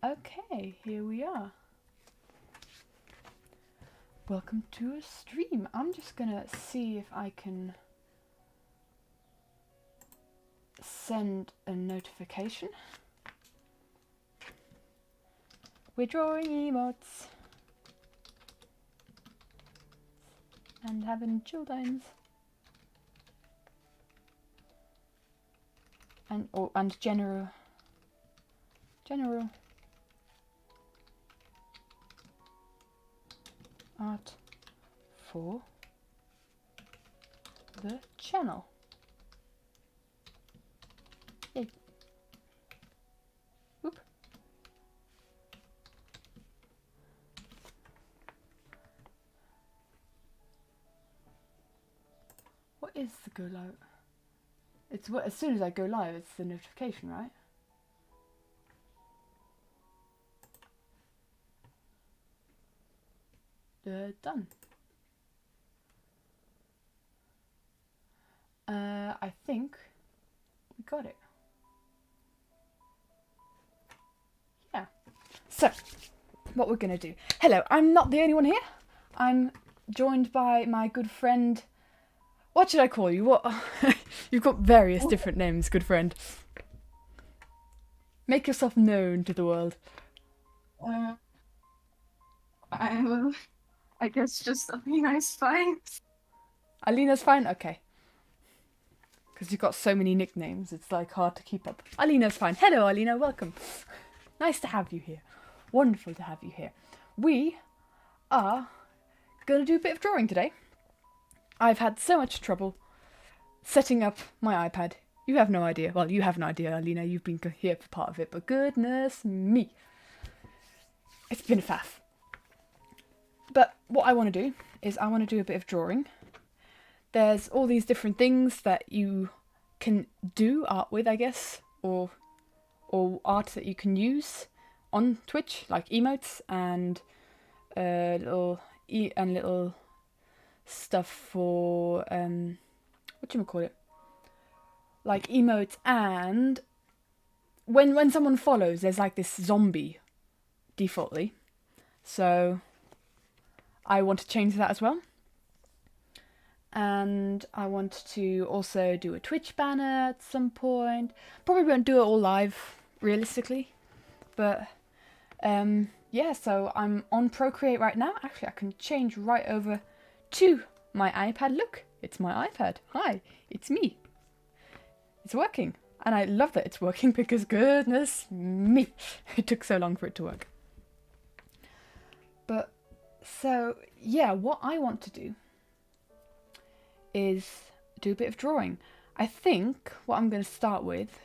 Okay, here we are. Welcome to a stream. I'm just gonna see if I can send a notification. We're drawing emotes and having children's and general art for the channel. Yay. Whoop. What is the go live? It's what, as soon as I go live, it's the notification, right? Done. I think we got it. Yeah. So, what we're gonna do. Hello, I'm not the only one here. I'm joined by my good friend. What should I call you? What? You've got various different names, good friend. Make yourself known to the world. I guess just Alina is fine. Alina's fine? Okay. Because you've got so many nicknames, it's like hard to keep up. Alina's fine. Hello, Alina, welcome. Nice to have you here. Wonderful to have you here. We are going to do a bit of drawing today. I've had so much trouble setting up my iPad. You have no idea. Well, you have no idea, Alina. You've been here for part of it, but goodness me. It's been a faff. But what I want to do is I want to do a bit of drawing. There's all these different things that you can do art with, I guess, or art that you can use on Twitch, like emotes and little stuff for whatchamacallit, like emotes, and when someone follows, there's like this zombie defaultly, so I want to change that as well. And I want to also do a Twitch banner at some point. Probably won't do it all live, realistically. But, yeah, so I'm on Procreate right now. Actually, I can change right over to my iPad. Look, it's my iPad. Hi, it's me. It's working. And I love that it's working because goodness me, it took so long for it to work. But, so, yeah, what I want to do is do a bit of drawing. I think what I'm going to start with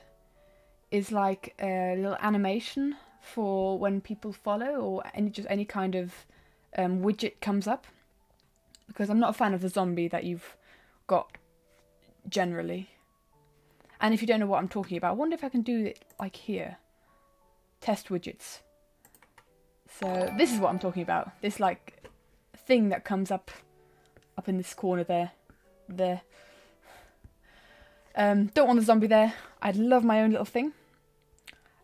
is like a little animation for when people follow, or any kind of widget comes up, because I'm not a fan of the zombie that you've got generally. And if you don't know what I'm talking about, I wonder if I can do it like here. Test widgets. So this is what I'm talking about. This like thing that comes up in this corner there. Don't want the zombie there. I'd love my own little thing.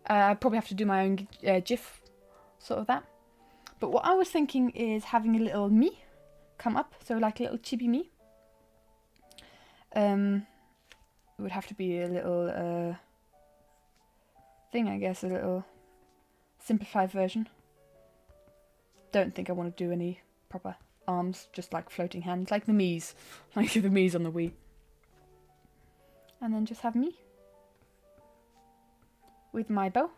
I'd probably have to do my own GIF, sort of that. But what I was thinking is having a little me come up, so like a little chibi me. It would have to be a little thing, I guess, a little simplified version. Don't think I want to do any proper arms, just like floating hands, like the Mii's, like the Mii's on the Wii. And then just have me with my bow,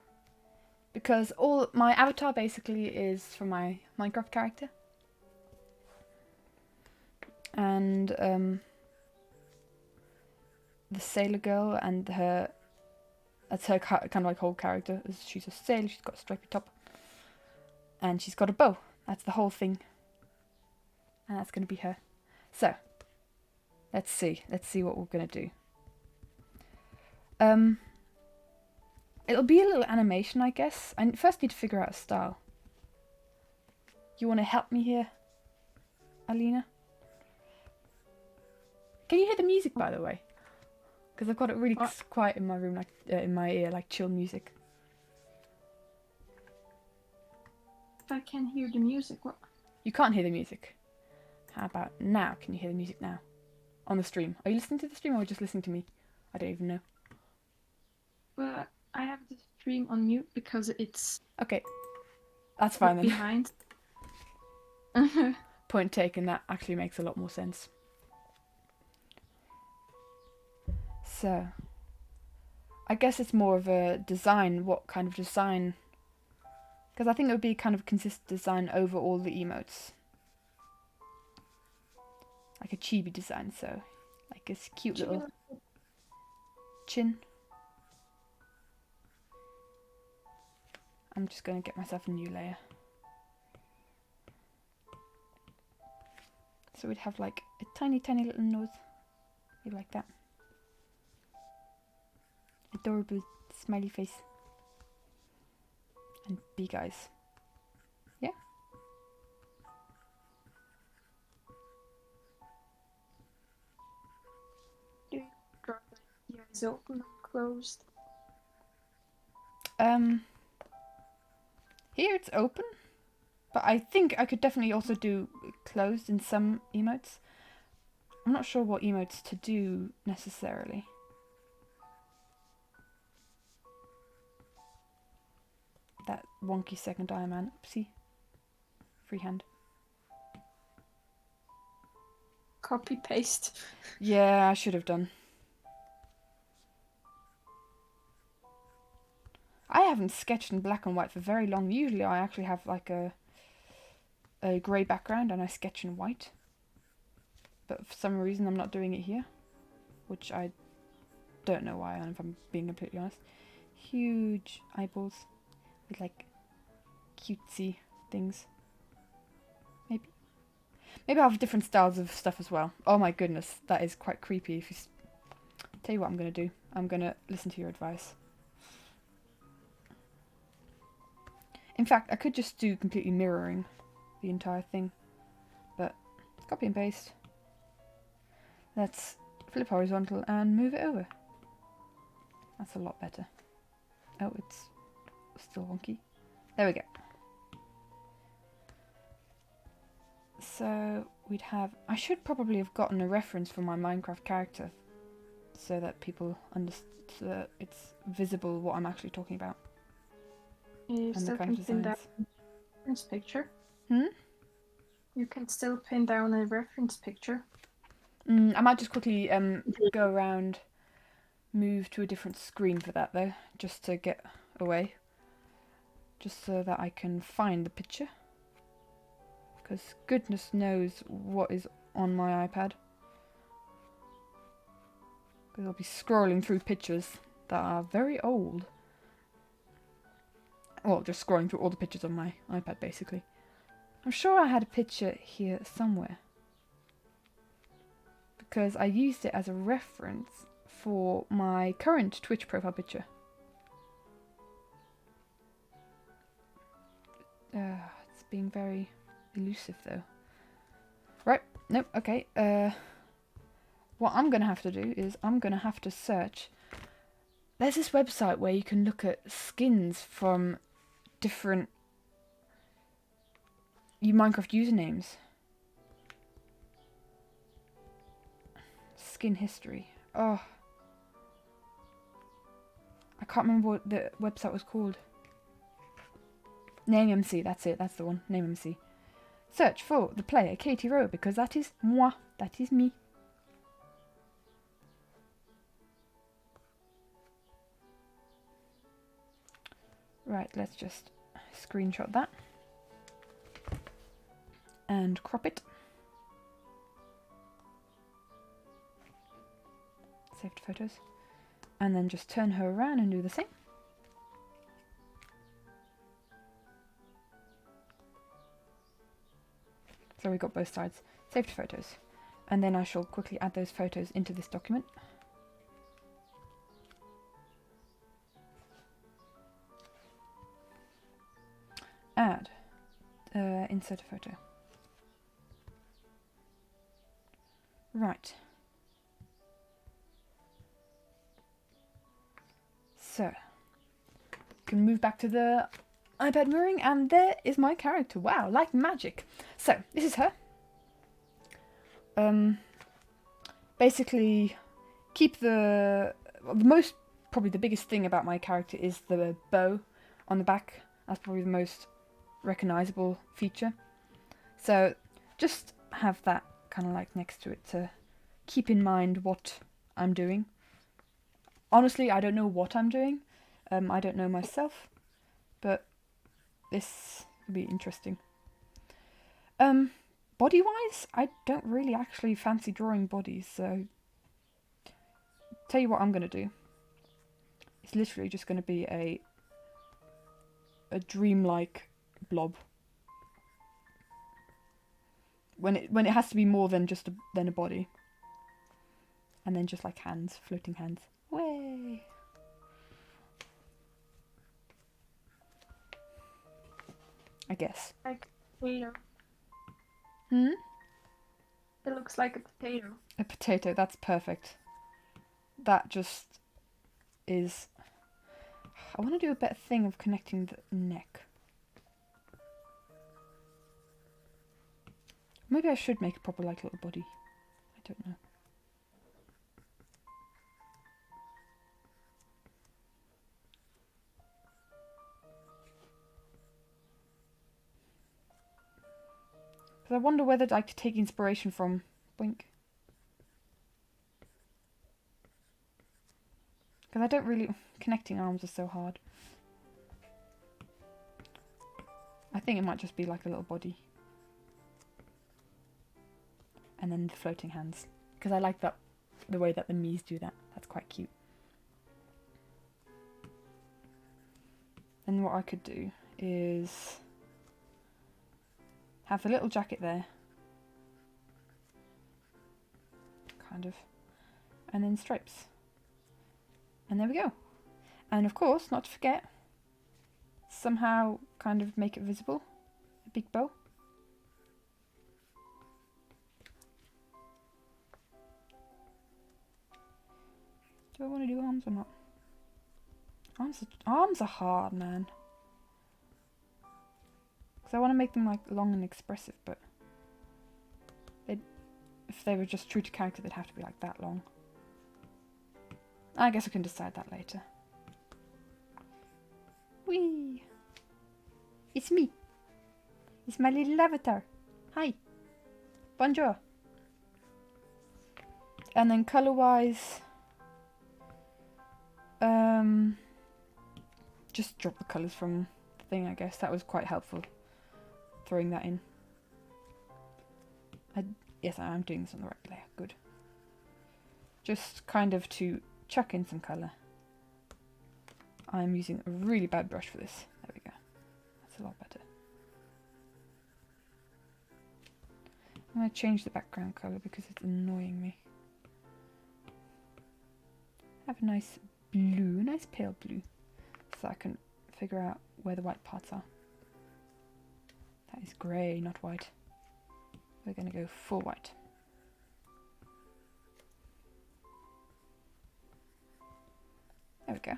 because all my avatar basically is from my Minecraft character, and the sailor girl, and that's her kind of like whole character. She's a sailor. She's got a stripy top, and she's got a bow. That's the whole thing. And that's going to be her. So, let's see what we're going to do. It'll be a little animation, I guess. I first need to figure out a style. You want to help me here, Alina? Can you hear the music, by the way? Because I've got it really quiet in my room, like in my ear, like chill music. I can hear the music. What? You can't hear the music. How about now? Can you hear the music now? On the stream. Are you listening to the stream or just listening to me? I don't even know. Well, I have the stream on mute because it's Okay. That's fine then. behind. Point taken. That actually makes a lot more sense. So, I guess it's more of a design. What kind of design? Because I think it would be kind of consistent design over all the emotes. Like a chibi design, so like a cute little chin. I'm just going to get myself a new layer. So we'd have like a tiny, tiny little nose. Maybe like that. Adorable smiley face. And big eyes. Yeah? Do you draw the eyes open or closed? Here it's open. But I think I could definitely also do closed in some emotes. I'm not sure what emotes to do necessarily. That wonky second eye man. Oopsie. Freehand. Copy paste. Yeah, I should have done. I haven't sketched in black and white for very long. Usually I actually have like a grey background and I sketch in white. But for some reason I'm not doing it here. Which I don't know why, if I'm being completely honest. Huge eyeballs with like cutesy things. Maybe. Maybe I'll have different styles of stuff as well. Oh my goodness, that is quite creepy. If you tell you what I'm going to do. I'm going to listen to your advice. In fact, I could just do completely mirroring the entire thing. But copy and paste. Let's flip horizontal and move it over. That's a lot better. Oh, it's still wonky. There we go. So we'd have... I should probably have gotten a reference for my Minecraft character so that people understand, so that it's visible what I'm actually talking about. You And still the kind can of pin down designs. a reference picture. Hmm? You can still pin down a reference picture. I might just quickly go around, move to a different screen for that though, just to get away. Just so that I can find the picture. Because goodness knows what is on my iPad. Because I'll be scrolling through pictures that are very old. Well, just scrolling through all the pictures on my iPad basically. I'm sure I had a picture here somewhere. Because I used it as a reference for my current Twitch profile picture. It's being very elusive though. Right, nope, okay. What I'm going to have to do is I'm going to have to search. There's this website where you can look at skins from different Minecraft usernames. Skin history. Oh. I can't remember what the website was called. Name MC, that's it, that's the one. Name MC. Search for the player Katie Rowe because that is moi. That is me. Right, let's just screenshot that. And crop it. Save to photos. And then just turn her around and do the same. So we got both sides. Save to photos. And then I shall quickly add those photos into this document. Add. Insert a photo. Right. So, can move back to the iPad mirroring, and there is my character. Wow, like magic. So, this is her. Basically, keep probably the biggest thing about my character is the bow on the back. That's probably the most recognizable feature. So, just have that kind of like next to it to keep in mind what I'm doing. Honestly, I don't know what I'm doing. I don't know myself, but this will be interesting. Body-wise, I don't really actually fancy drawing bodies, so tell you what I'm going to do. It's literally just going to be a dreamlike blob. When it has to be more than just than a body. And then just like hands, floating hands. Way. I guess. Like a potato. Hmm? It looks like a potato. A potato, that's perfect. That just is... I want to do a better thing of connecting the neck. Maybe I should make a proper like little body. I don't know. Because I wonder whether I could take inspiration from... Blink. Because I don't really... Connecting arms is so hard. I think it might just be like a little body. And then the floating hands. Because I like that, the way that the Miis do that. That's quite cute. And what I could do is have the little jacket there. Kind of. And then stripes. And there we go. And of course, not to forget, somehow kind of make it visible. A big bow. Do I want to do arms or not? Arms are hard, man. Because I want to make them like long and expressive, but if they were just true to character, they'd have to be like that long. I guess I can decide that later. Whee! It's me. It's my little avatar. Hi. Bonjour. And then colour-wise, just drop the colours from the thing, I guess. That was quite helpful, throwing that in. Yes, I am doing this on the right layer. Good. Just kind of to chuck in some colour. I'm using a really bad brush for this. There we go. That's a lot better. I'm going to change the background colour because it's annoying me. Have a nice blue, nice pale blue, so I can figure out where the white parts are. That is grey, not white. We're going to go full white. There we go.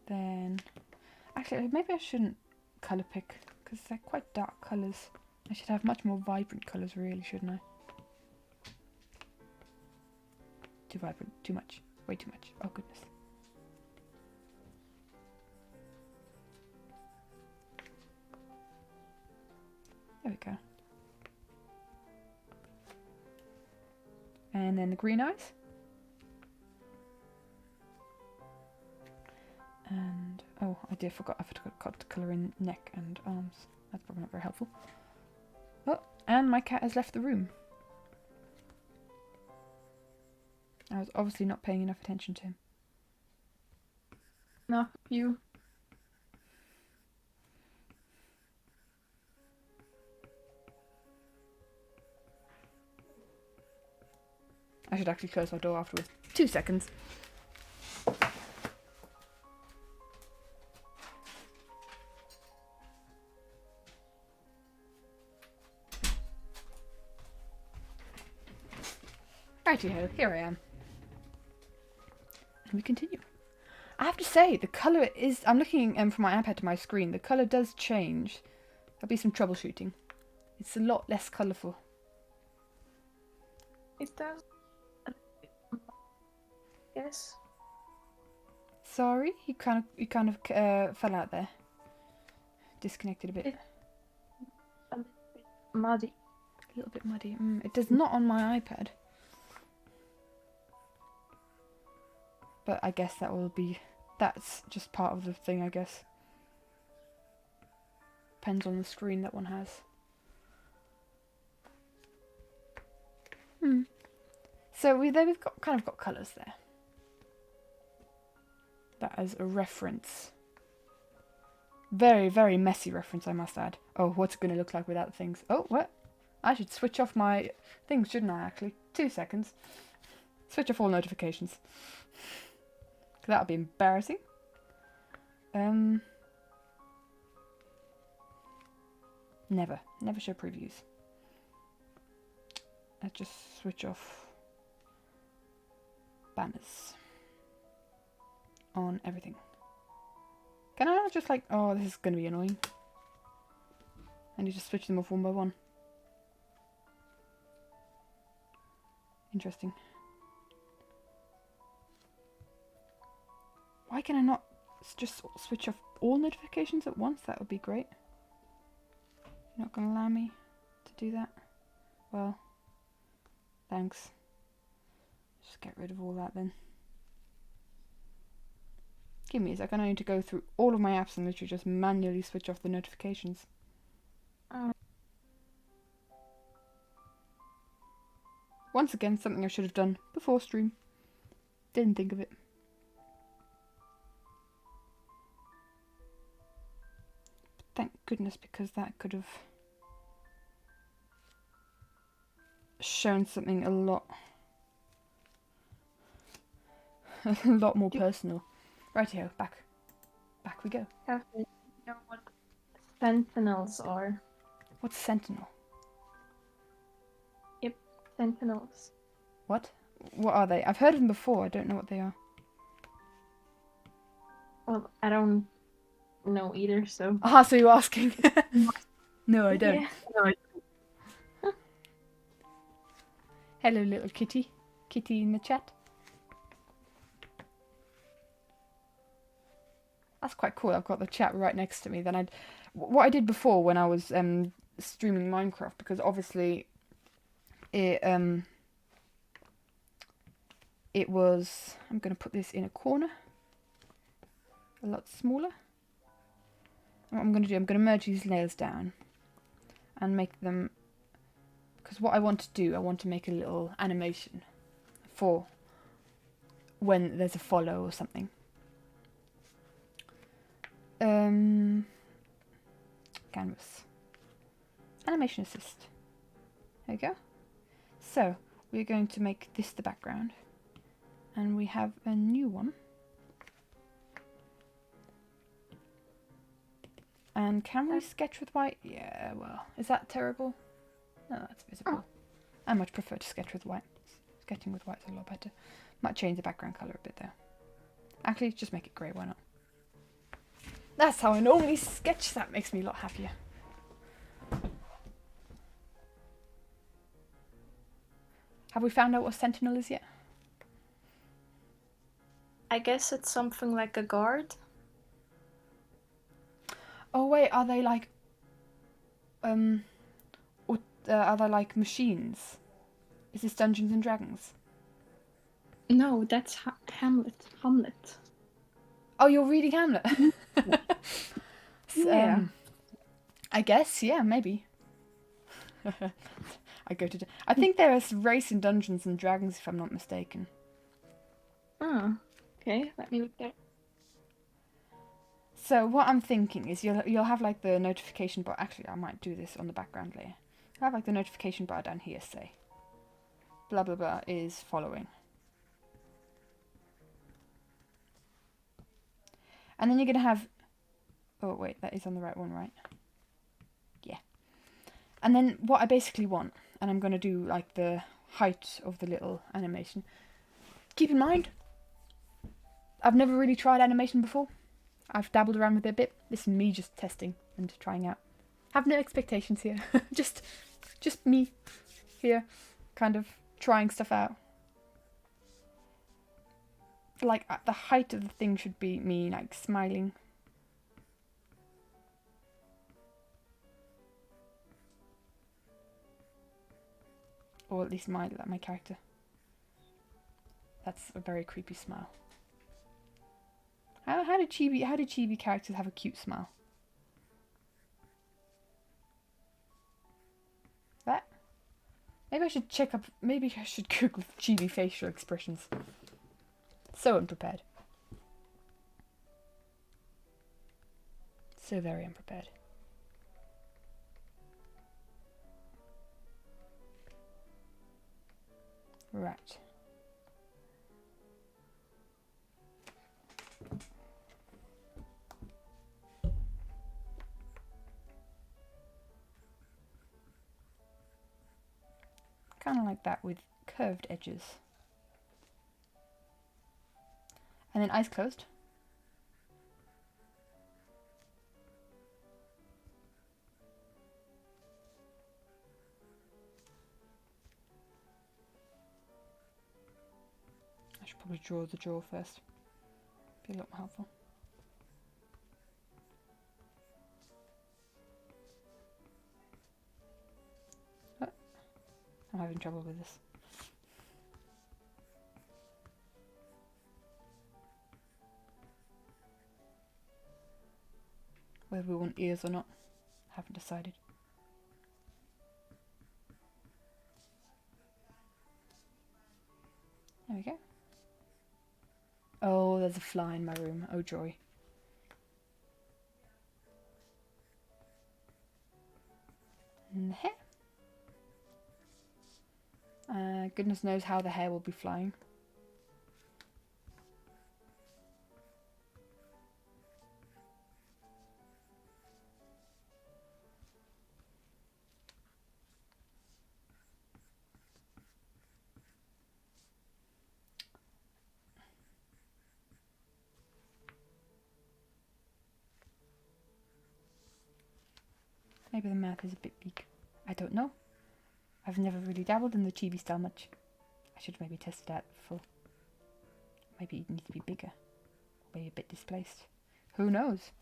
Then, actually, maybe I shouldn't colour pick because they're quite dark colours. I should have much more vibrant colours, really, shouldn't I? Too vibrant, too much, way too much. Oh goodness. There we go. And then the green eyes. And, oh, I forgot to colour in neck and arms. That's probably not very helpful. Oh, and my cat has left the room. I was obviously not paying enough attention to him. Not you. I should actually close my door afterwards. 2 seconds. Righty-ho, here I am. And we continue. I have to say, the colour is... I'm looking from my iPad to my screen. The colour does change. There'll be some troubleshooting. It's a lot less colourful. It does. Yes. Sorry, you kind of fell out there. Disconnected a bit. It's a little bit muddy. A little bit muddy. It does not on my iPad. But I guess that's just part of the thing, I guess. Depends on the screen that one has. So we've kind of got colours there. That as a reference. Very, very messy reference, I must add. Oh, what's it going to look like without things? Oh, what? I should switch off my things, shouldn't I, actually? 2 seconds. Switch off all notifications. That would be embarrassing. Never show previews. Let's just switch off banners on everything. Can I not just like, oh, this is going to be annoying. I need to switch them off one by one. Interesting. Why can I not just switch off all notifications at once? That would be great. You're not going to allow me to do that? Well, thanks. Just get rid of all that then. Give me a second, I need to go through all of my apps and literally just manually switch off the notifications. Once again, something I should have done before stream. Didn't think of it. Thank goodness, because that could have shown something a lot more personal. Rightio, back we go. Have to know what sentinels are. What's Sentinel? Yep, sentinels. What? What are they? I've heard of them before, I don't know what they are. Well, I don't know either, so... Ah, so you're asking? No, I don't. Yeah. No, I don't. Hello, little kitty. Kitty in the chat. That's quite cool. I've got the chat right next to me. Then what I did before when I was streaming Minecraft, because obviously it was. I'm going to put this in a corner, a lot smaller. And what I'm going to do, I'm going to merge these layers down and make them. Because what I want to do, I want to make a little animation for when there's a follow or something. Canvas. Animation assist. There we go. So, we're going to make this the background. And we have a new one. And can we sketch with white? Yeah, well, is that terrible? No, that's visible. I much prefer to sketch with white. Sketching with white's a lot better. Might change the background colour a bit though. Actually, just make it grey, why not? That's how I normally sketch. That makes me a lot happier. Have we found out what Sentinel is yet? I guess it's something like a guard. Oh wait, are they like are they like machines? Is this Dungeons and Dragons? No, that's Hamlet. Hamlet. Oh, you're reading Hamlet? Yeah. I guess, yeah, maybe. I think there is race in Dungeons and Dragons, if I'm not mistaken. Oh, okay. Let me look there. So what I'm thinking is you'll have like the notification bar. Actually, I might do this on the background layer. You'll have like the notification bar down here, say, blah blah blah is following. And then you're going to have... Oh, wait, that is on the right one, right? Yeah. And then what I basically want, and I'm going to do, like, the height of the little animation. Keep in mind, I've never really tried animation before. I've dabbled around with it a bit. This is me just testing and trying out. Have no expectations here. just me here, kind of trying stuff out. Like, the height of the thing should be me, like, smiling. Or at least my character. That's a very creepy smile. How do chibi characters have a cute smile? That? Maybe I should check up. Maybe I should Google chibi facial expressions. So unprepared. So very unprepared. Right. Kind of like that with curved edges. And then eyes closed. I should probably draw the jaw first. Be a lot more helpful. Oh, I'm having trouble with this. Whether we want ears or not, haven't decided. There we go. Oh, there's a fly in my room. Oh joy. And the hair. Goodness knows how the hair will be flying. Maybe the mouth is a bit big. I don't know. I've never really dabbled in the chibi style much. I should maybe test it out before. Maybe it needs to be bigger. Maybe a bit displaced. Who knows?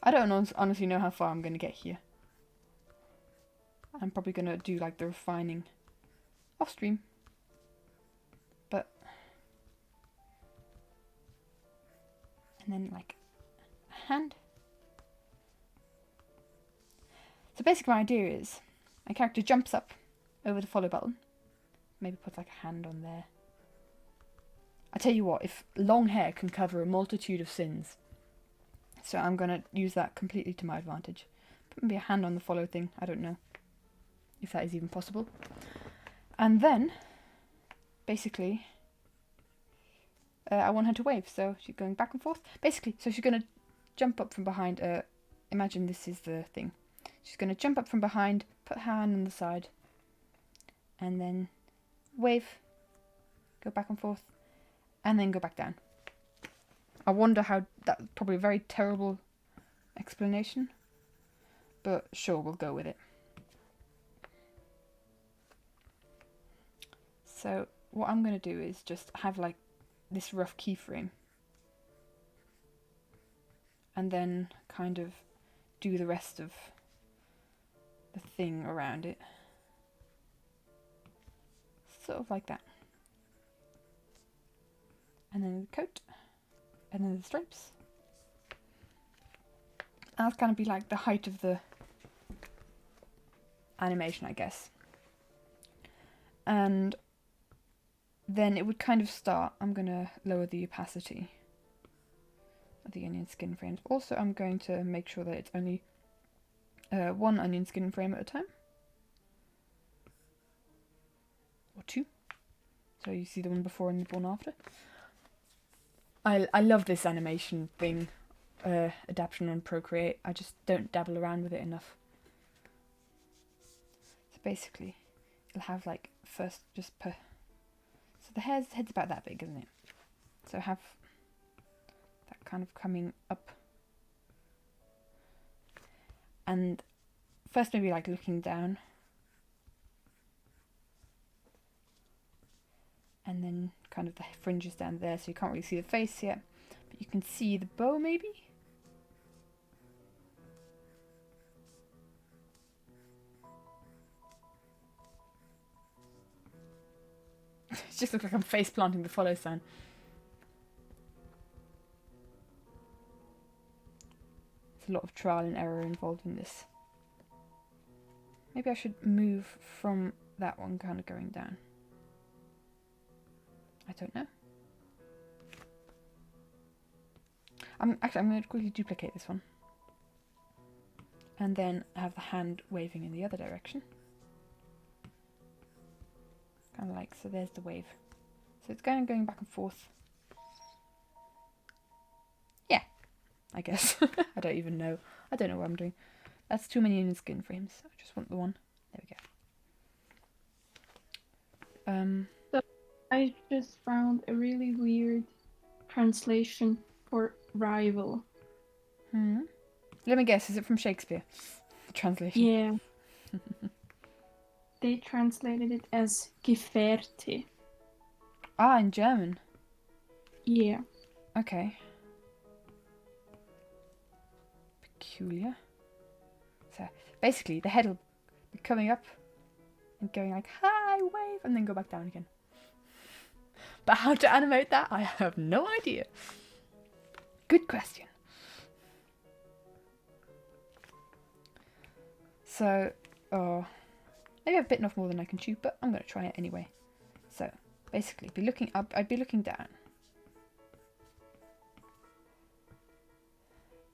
I don't honestly know how far I'm going to get here. I'm probably going to do like the refining off stream. But... And then like a hand. So basically my idea is my character jumps up over the follow button. Maybe put like a hand on there. I tell you what, if long hair can cover a multitude of sins, so I'm going to use that completely to my advantage. Put maybe a hand on the follow thing, I don't know if that is even possible. And then, basically, I want her to wave, so she's going back and forth. Basically, so she's going to jump up from behind, imagine this is the thing. She's going to jump up from behind, put her hand on the side, and then wave, go back and forth, and then go back down. I wonder how, that's probably a very terrible explanation, but sure, we'll go with it. So what I'm going to do is just have like this rough keyframe and then kind of do the rest of the thing around it. Sort of like that. And then the coat. And then the stripes. And that's going to be like the height of the animation, I guess. And then it would kind of start. I'm going to lower the opacity of the onion skin frames. Also, I'm going to make sure that it's only one onion skin frame at a time. Or two. So you see the one before and the one after. I love this animation thing, adaptation on Procreate. I just don't dabble around with it enough. So basically, you'll have like first just So the head's about that big, isn't it? So have that kind of coming up. And first maybe like looking down. And then kind of the fringes down there, so you can't really see the face yet. But you can see the bow maybe? It just looks like I'm face planting the follow sign. There's a lot of trial and error involved in this. Maybe I should move from that one kind of going down. I don't know. I'm going to quickly duplicate this one. And then have the hand waving in the other direction. Kind of like, so there's the wave. So it's going back and forth. Yeah, I guess. I don't even know. I don't know what I'm doing. That's too many in skin frames. I just want the one. There we go. So I just found a really weird translation for rival. Let me guess, is it from Shakespeare? The translation. Yeah. They translated it as Gefährte. Ah, in German. Yeah. Okay. Peculiar. So basically the head will be coming up and going like, hi, wave, and then go back down again. But how to animate that, I have no idea. Good question. So, maybe I've bitten off more than I can chew, but I'm going to try it anyway. So, basically, be looking up, I'd be looking down.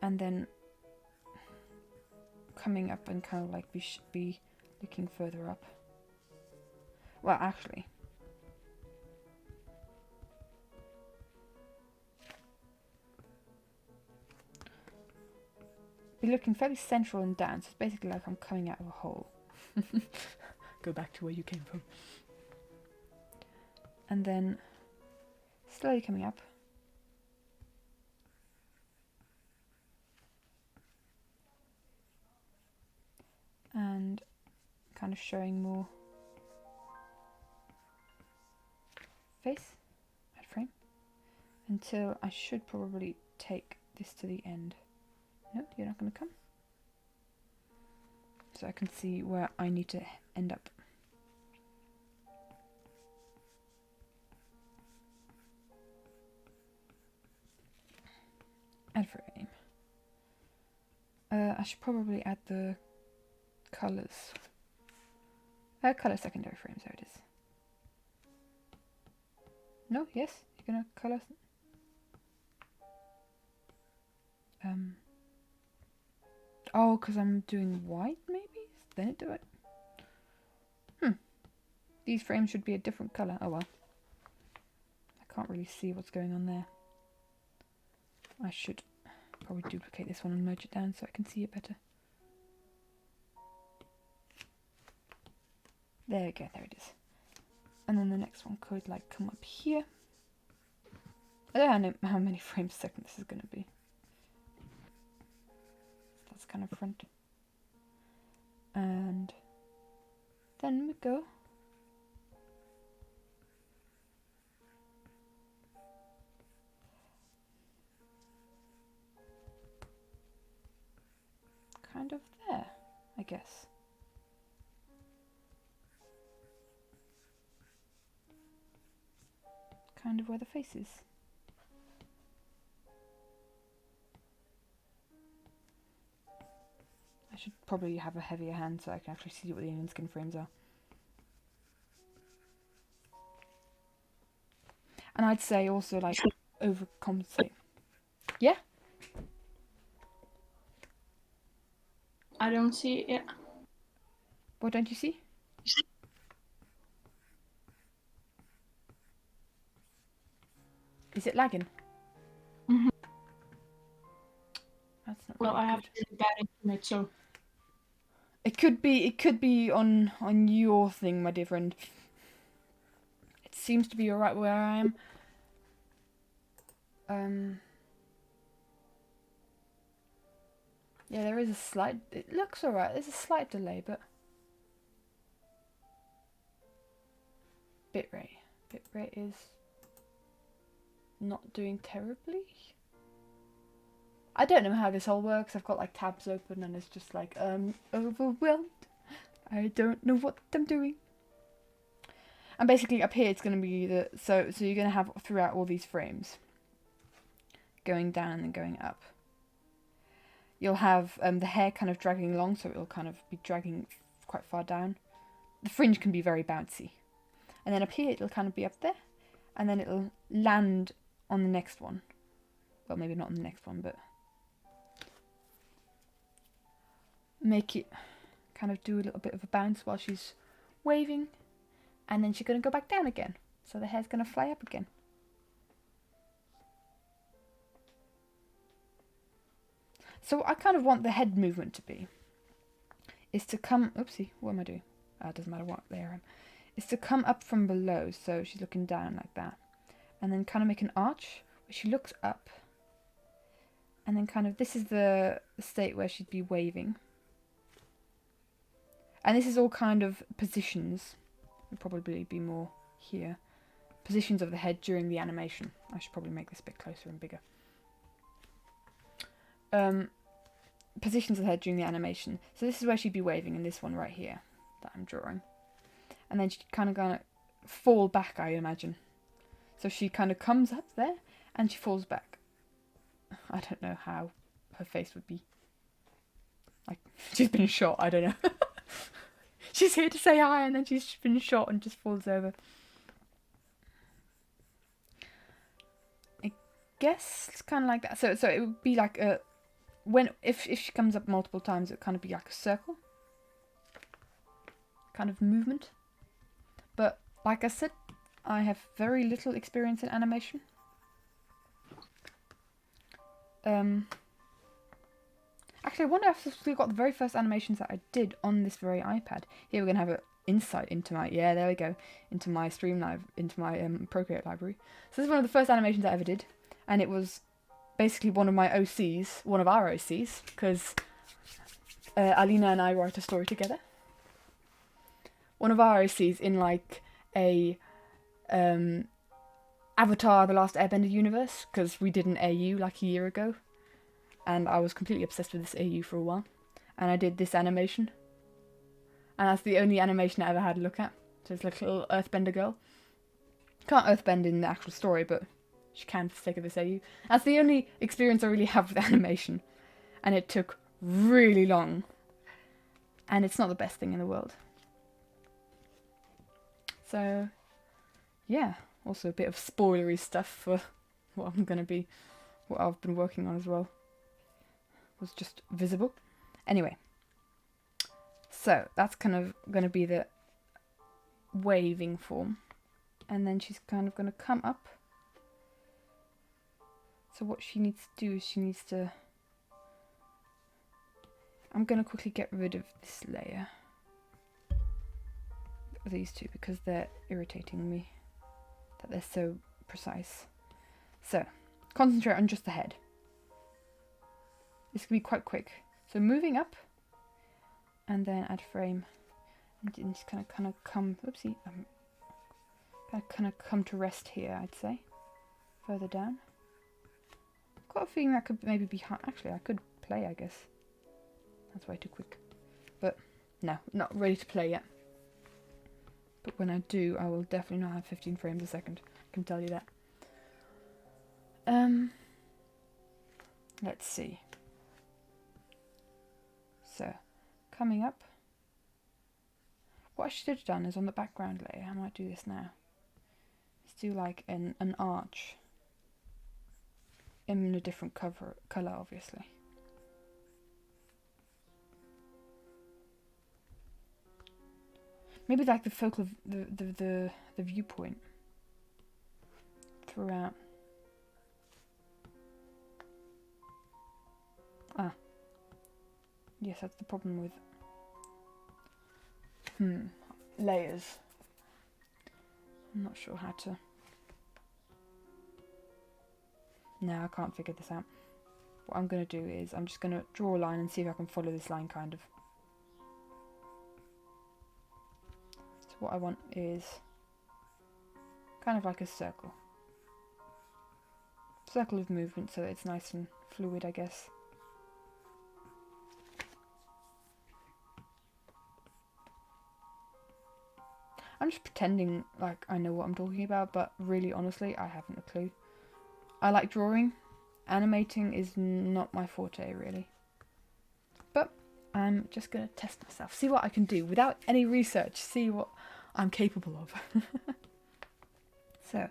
And then coming up and kind of like be looking further up. Well, actually. Be looking fairly central and down, so it's basically like I'm coming out of a hole. Go back to where you came from. And then slowly coming up. And kind of showing more face at frame until I should probably take this to the end. No, you're not going to come. So I can see where I need to end up. Add frame. I should probably add the colours. Colour secondary frames, there it is. No, yes, you're gonna colour. Oh, because I'm doing white, maybe? Then it do it. These frames should be a different colour. Oh well. I can't really see what's going on there. I should probably duplicate this one and merge it down so I can see it better. There we go, there it is. And then the next one could like come up here. I don't know how many frames a second this is going to be. That's kind of front. And then we go. Kind of there, I guess. Kind of where the face is. I should probably have a heavier hand so I can actually see what the alien skin frames are. And I'd say also like overcompensate. Yeah? I don't see it. What don't you see? Is it lagging? Mhm. That's not Well, very I have good. really bad internet, so It could be on your thing, my dear friend. It's seems to be alright where I am. Yeah, there is a slight... It looks alright. There's a slight delay, but... Bitrate. Bitrate is not doing terribly. I don't know how this all works. I've got like tabs open and it's just like, overwhelmed. I don't know what I'm doing. And basically up here it's going to be the... So you're going to have throughout all these frames. Going down and going up. You'll have the hair kind of dragging along, so it'll kind of be dragging quite far down. The fringe can be very bouncy. And then up here it'll kind of be up there. And then it'll land on the next one. Well, maybe not on the next one, but... make it kind of do a little bit of a bounce while she's waving. And then she's going to go back down again. So the hair's going to fly up again. So I kind of want the head movement to be, is to come, oopsie, what am I doing? It doesn't matter what layer I'm, is to come up from below, so she's looking down like that. And then kind of make an arch, where she looks up. And then kind of, this is the state where she'd be waving. And this is all kind of positions, would probably be more here. Positions of the head during the animation. I should probably make this a bit closer and bigger. Positions of the head during the animation. So this is where she'd be waving in this one right here that I'm drawing. And then she'd kind of gonna fall back, I imagine. So she kind of comes up there and she falls back. I don't know how her face would be. Like, she's been shot, I don't know. She's here to say hi and then she's been shot and just falls over. I guess it's kind of like that. So it would be like a... If she comes up multiple times, it would kind of be like a circle. Kind of movement. But, like I said, I have very little experience in animation. Actually, I wonder if I've still got the very first animations that I did on this very iPad. Here we're going to have an insight into my... Yeah, there we go. Into my into my Procreate library. So this is one of the first animations I ever did. And it was... basically one of my OCs, one of our OCs, because Alina and I write a story together. One of our OCs in like a Avatar The Last Airbender universe, because we did an AU like a year ago. And I was completely obsessed with this AU for a while. And I did this animation. And that's the only animation I ever had to look at. So it's like a little earthbender girl. Can't earthbend in the actual story, but... she can for the sake of this AU. That's the only experience I really have with animation. And it took really long. And it's not the best thing in the world. So, yeah. Also a bit of spoilery stuff for what I'm going to be, what I've been working on as well. Was just visible. Anyway. So, that's kind of going to be the waving form. And then she's kind of going to come up. So what she needs to do is she needs to... I'm going to quickly get rid of this layer. These two, because they're irritating me. That they're so precise. So, concentrate on just the head. This can be quite quick. So moving up. And then add frame. And just kind of come... Oopsie. Kind of come to rest here, I'd say. Further down. Got a feeling that could maybe be... Actually, I could play, I guess. That's way too quick. But, no, not ready to play yet. But when I do, I will definitely not have 15 frames a second. I can tell you that. Let's see. So, coming up. What I should have done is on the background layer, I might do this now. Let's do like an arch. In a different colour, obviously. Maybe like the focal, the viewpoint throughout. Ah, yes, that's the problem with layers. I'm not sure how to... No, I can't figure this out. What I'm going to do is I'm just going to draw a line and see if I can follow this line kind of. So what I want is kind of like a circle. Circle of movement so that it's nice and fluid, I guess. I'm just pretending like I know what I'm talking about, but really honestly I haven't a clue. I like drawing. Animating is not my forte, really. But I'm just going to test myself, see what I can do without any research, see what I'm capable of. So, now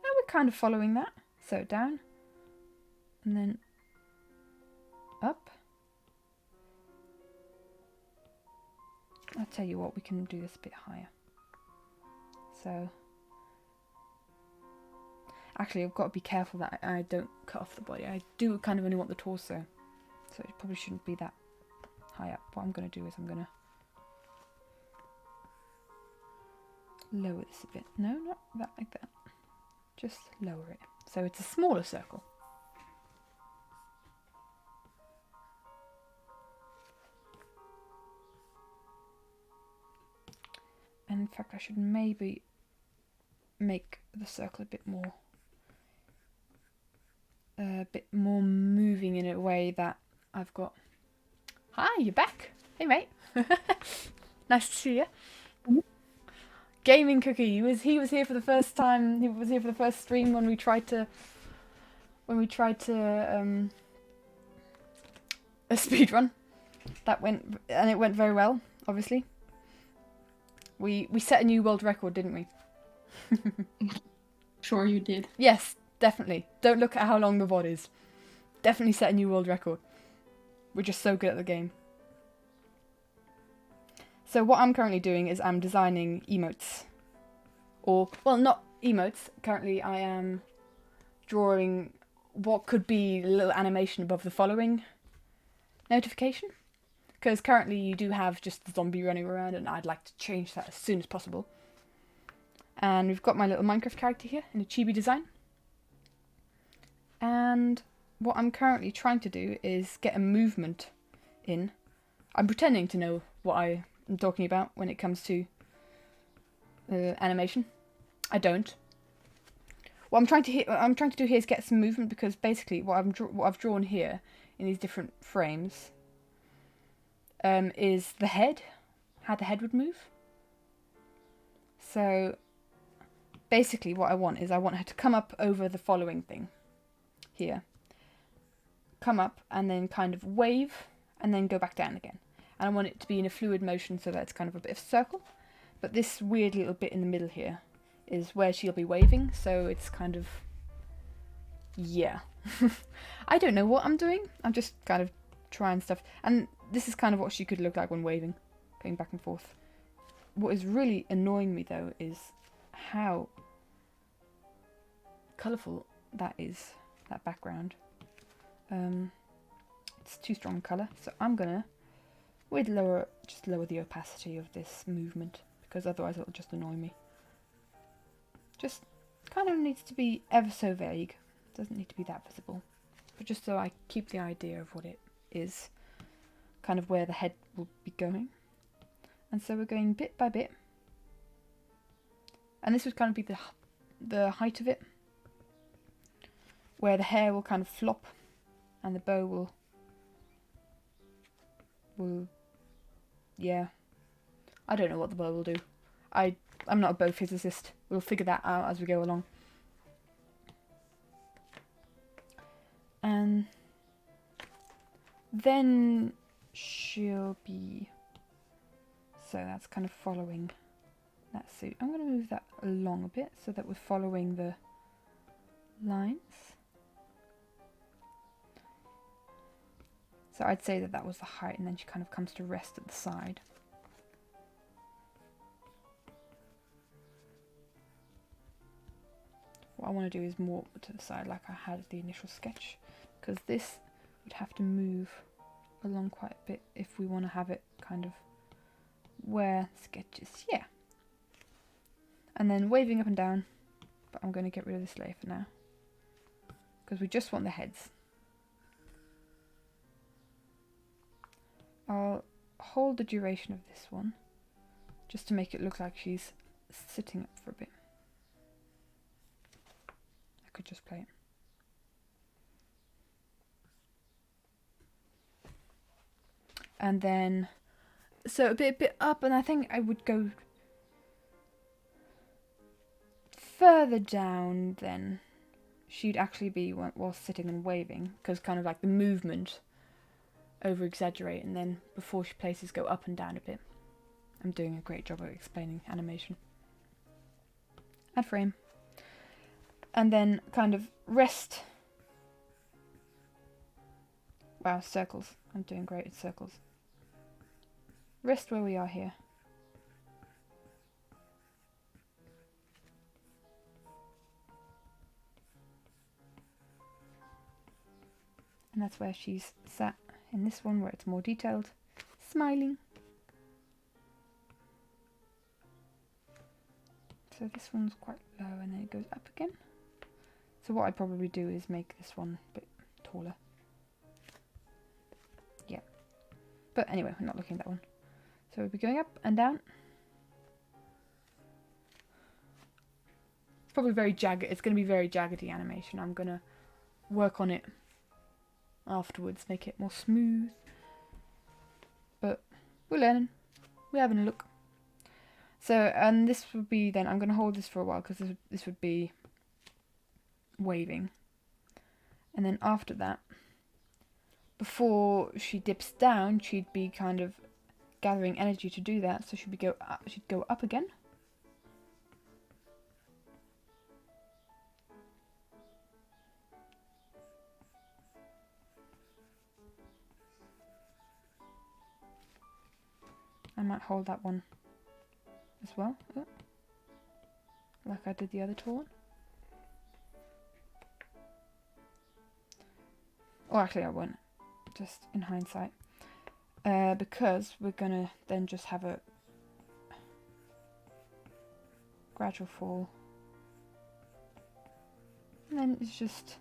we're kind of following that. So down, and then up. I'll tell you what, we can do this a bit higher. So, actually I've got to be careful that I don't cut off the body. I do kind of only want the torso, so it probably shouldn't be that high up. What I'm going to do is I'm going to lower this a bit. No, not that like that. Just lower it. So it's a smaller circle. And in fact I should maybe make the circle a bit more moving in a way that I've got... Hi, you're back. Hey mate. Nice to see you. Gaming Cookie. He was here for the first time. He was here for the first stream when we tried to a speedrun. That went very well, obviously. We set a new world record, didn't we? Sure you did. Yes, definitely. Don't look at how long the VOD is. Definitely set a new world record. We're just so good at the game. So what I'm currently doing is I'm designing emotes. Or, well, not emotes. Currently I am drawing what could be a little animation above the following notification. Because currently you do have just the zombie running around and I'd like to change that as soon as possible. And we've got my little Minecraft character here in a chibi design. And what I'm currently trying to do is get a movement in. I'm pretending to know what I am talking about when it comes to animation. I don't. What I'm trying to do here is get some movement, because basically what I've drawn here in these different frames is the head, how the head would move. So basically what I want is I want her to come up over the following thing here. Come up and then kind of wave and then go back down again. And I want it to be in a fluid motion so that it's kind of a bit of a circle. But this weird little bit in the middle here is where she'll be waving, so it's kind of... yeah. I don't know what I'm doing. I'm just kind of trying stuff. And this is kind of what she could look like when waving, going back and forth. What is really annoying me, though, is how colourful that is, that background. It's too strong a colour, so I'm gonna just lower the opacity of this movement, because otherwise it'll just annoy me. Just kind of needs to be ever so vague. Doesn't need to be that visible, but just so I keep the idea of what it is, kind of where the head will be going. And so we're going bit by bit, and this would kind of be the height of it, where the hair will kind of flop and the bow will yeah, I don't know what the bow will do. I'm not a bow physicist. We'll figure that out as we go along. And then she'll be... so that's kind of following that suit. I'm going to move that along a bit so that we're following the lines. So I'd say that was the height, and then she kind of comes to rest at the side. What I want to do is more to the side like I had the initial sketch, because this would have to move along quite a bit if we want to have it kind of where sketches. Yeah. And then waving up and down. But I'm going to get rid of this layer for now. Because we just want the heads. I'll hold the duration of this one. Just to make it look like she's sitting up for a bit. I could just play it. And then, so a bit up, and I think I would go further down then. She'd actually be while sitting and waving, because kind of like the movement over exaggerate, and then before she places go up and down a bit. I'm doing a great job of explaining animation. Add frame. And then kind of rest. Wow, circles. I'm doing great at circles. Rest where we are here. And that's where she's sat in this one, where it's more detailed. Smiling. So this one's quite low and then it goes up again. So what I'd probably do is make this one a bit taller. Yeah. But anyway, we're not looking at that one. So we'll be going up and down. It's probably very jagged. It's going to be very jaggedy animation. I'm going to work on it afterwards, make it more smooth. But we're learning. We're having a look. So, and this would be then, I'm going to hold this for a while because this would be waving. And then after that, before she dips down, she'd be kind of gathering energy to do that. So she'd go up again. I might hold that one as well, like I did the other tall one. Or actually I won't, just in hindsight. Because we're gonna then just have a gradual fall. And then it's just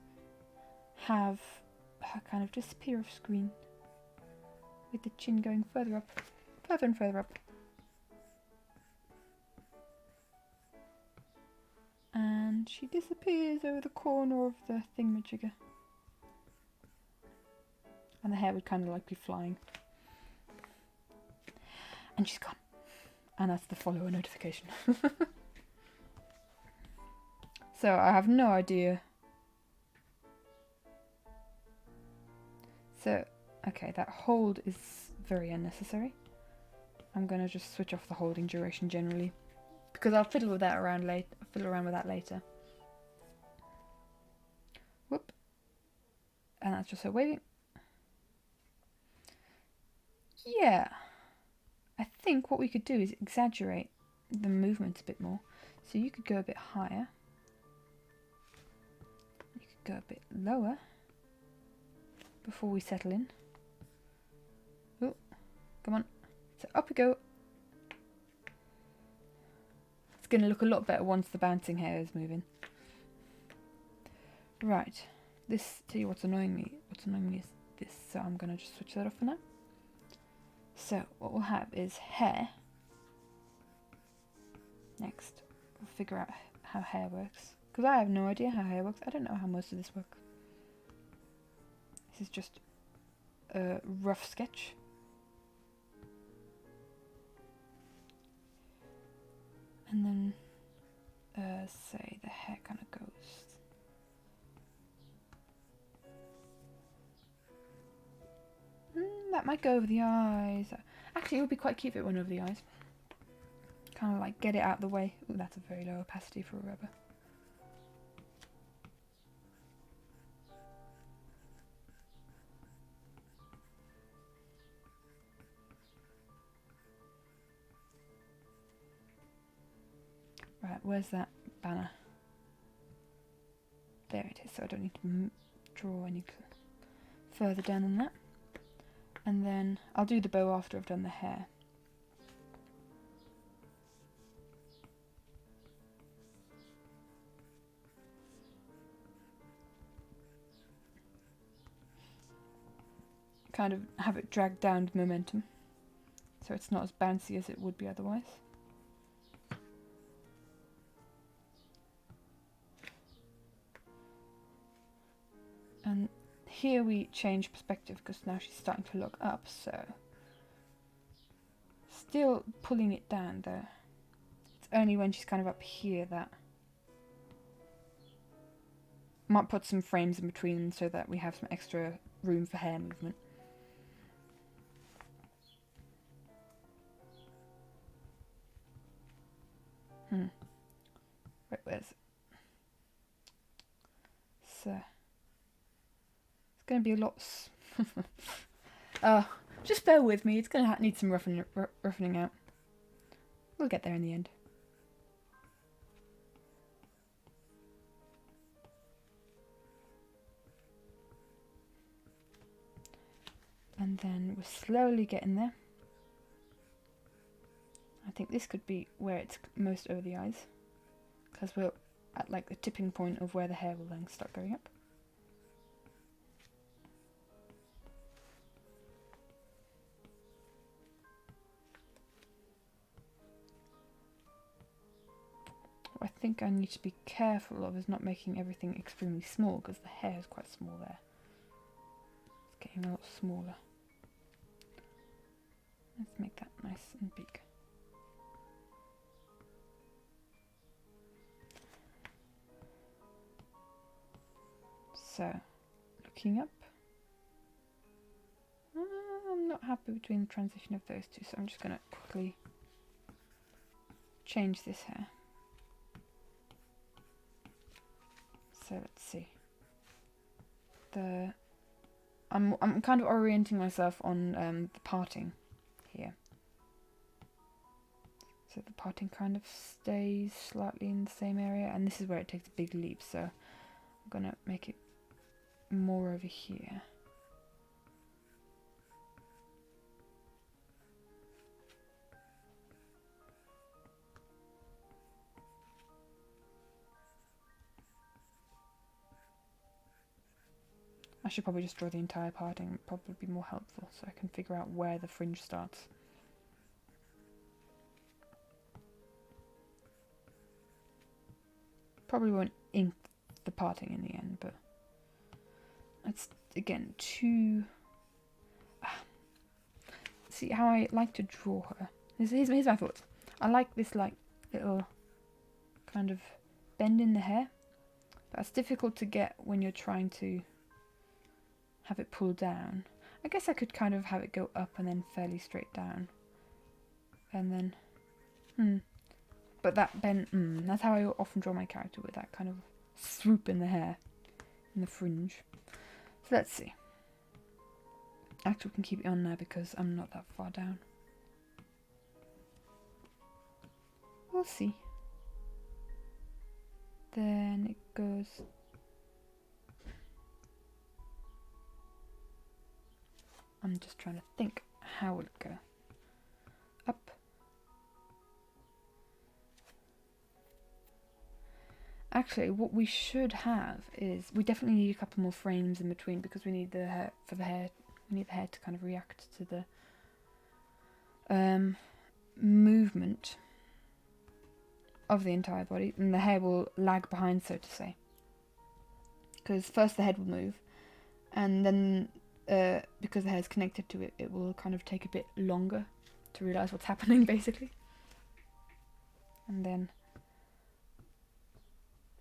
have her kind of disappear off screen. With the chin going further up, further and further up. And she disappears over the corner of the thingamajigger. And the hair would kind of like be flying. And she's gone. And that's the follower notification. So I have no idea. So, okay, that hold is very unnecessary. I'm going to just switch off the holding duration generally. Because I'll fiddle with that around later. Whoop. And that's just her waving. Yeah. I think what we could do is exaggerate the movement a bit more. So you could go a bit higher. You could go a bit lower. Before we settle in. Oh, come on. So up we go. It's going to look a lot better once the bouncing hair is moving. Right. This, tell you what's annoying me. What's annoying me is this. So I'm going to just switch that off for now. So what we'll have is hair. Next, we'll figure out how hair works. Because I have no idea how hair works. I don't know how most of this works. This is just a rough sketch. And then, say the hair kind of goes. That might go over the eyes. Actually, it would be quite cute if it went over the eyes. Kind of like get it out of the way. Ooh, that's a very low opacity for a rubber. Right, where's that banner? There it is, so I don't need to draw any further down than that. And then I'll do the bow after I've done the hair. kind of have it drag down the momentum, so it's not as bouncy as it would be otherwise. And here we change perspective because now she's starting to look up, so still pulling it down though. It's only when she's kind of up here that might put some frames in between them so that we have some extra room for hair movement. Wait, where's it? So it's going to be a lot. Just bear with me. It's going to need some roughening out. We'll get there in the end. And then we're slowly getting there. I think this could be where it's most over the eyes, because we're at like the tipping point of where the hair will then start going up. What I think I need to be careful of is not making everything extremely small, because the hair is quite small there. It's getting a lot smaller. Let's make that nice and big. So, looking up. I'm not happy between the transition of those two, so I'm just going to quickly change this hair. So let's see. I'm kind of orienting myself on the parting here. So the parting kind of stays slightly in the same area, and this is where it takes a big leap, so I'm gonna make it more over here. I should probably just draw the entire parting, it would probably be more helpful so I can figure out where the fringe starts. Probably won't ink the parting in the end, but that's again too. See how I like to draw her. Here's my thoughts. I like this like little kind of bend in the hair. That's difficult to get when you're trying to have it pull down. I guess I could kind of have it go up and then fairly straight down. And then, But that bend, that's how I often draw my character, with that kind of swoop in the hair, in the fringe. So let's see. Actually, we can keep it on there because I'm not that far down. We'll see. Then it goes I'm just trying to think, how would it go? Up. Actually, what we should have is, we definitely need a couple more frames in between because we need the hair, we need the hair to kind of react to the movement of the entire body, and the hair will lag behind, so to say. Because first the head will move, and then because the hair is connected to it, it will kind of take a bit longer to realise what's happening, basically. And then,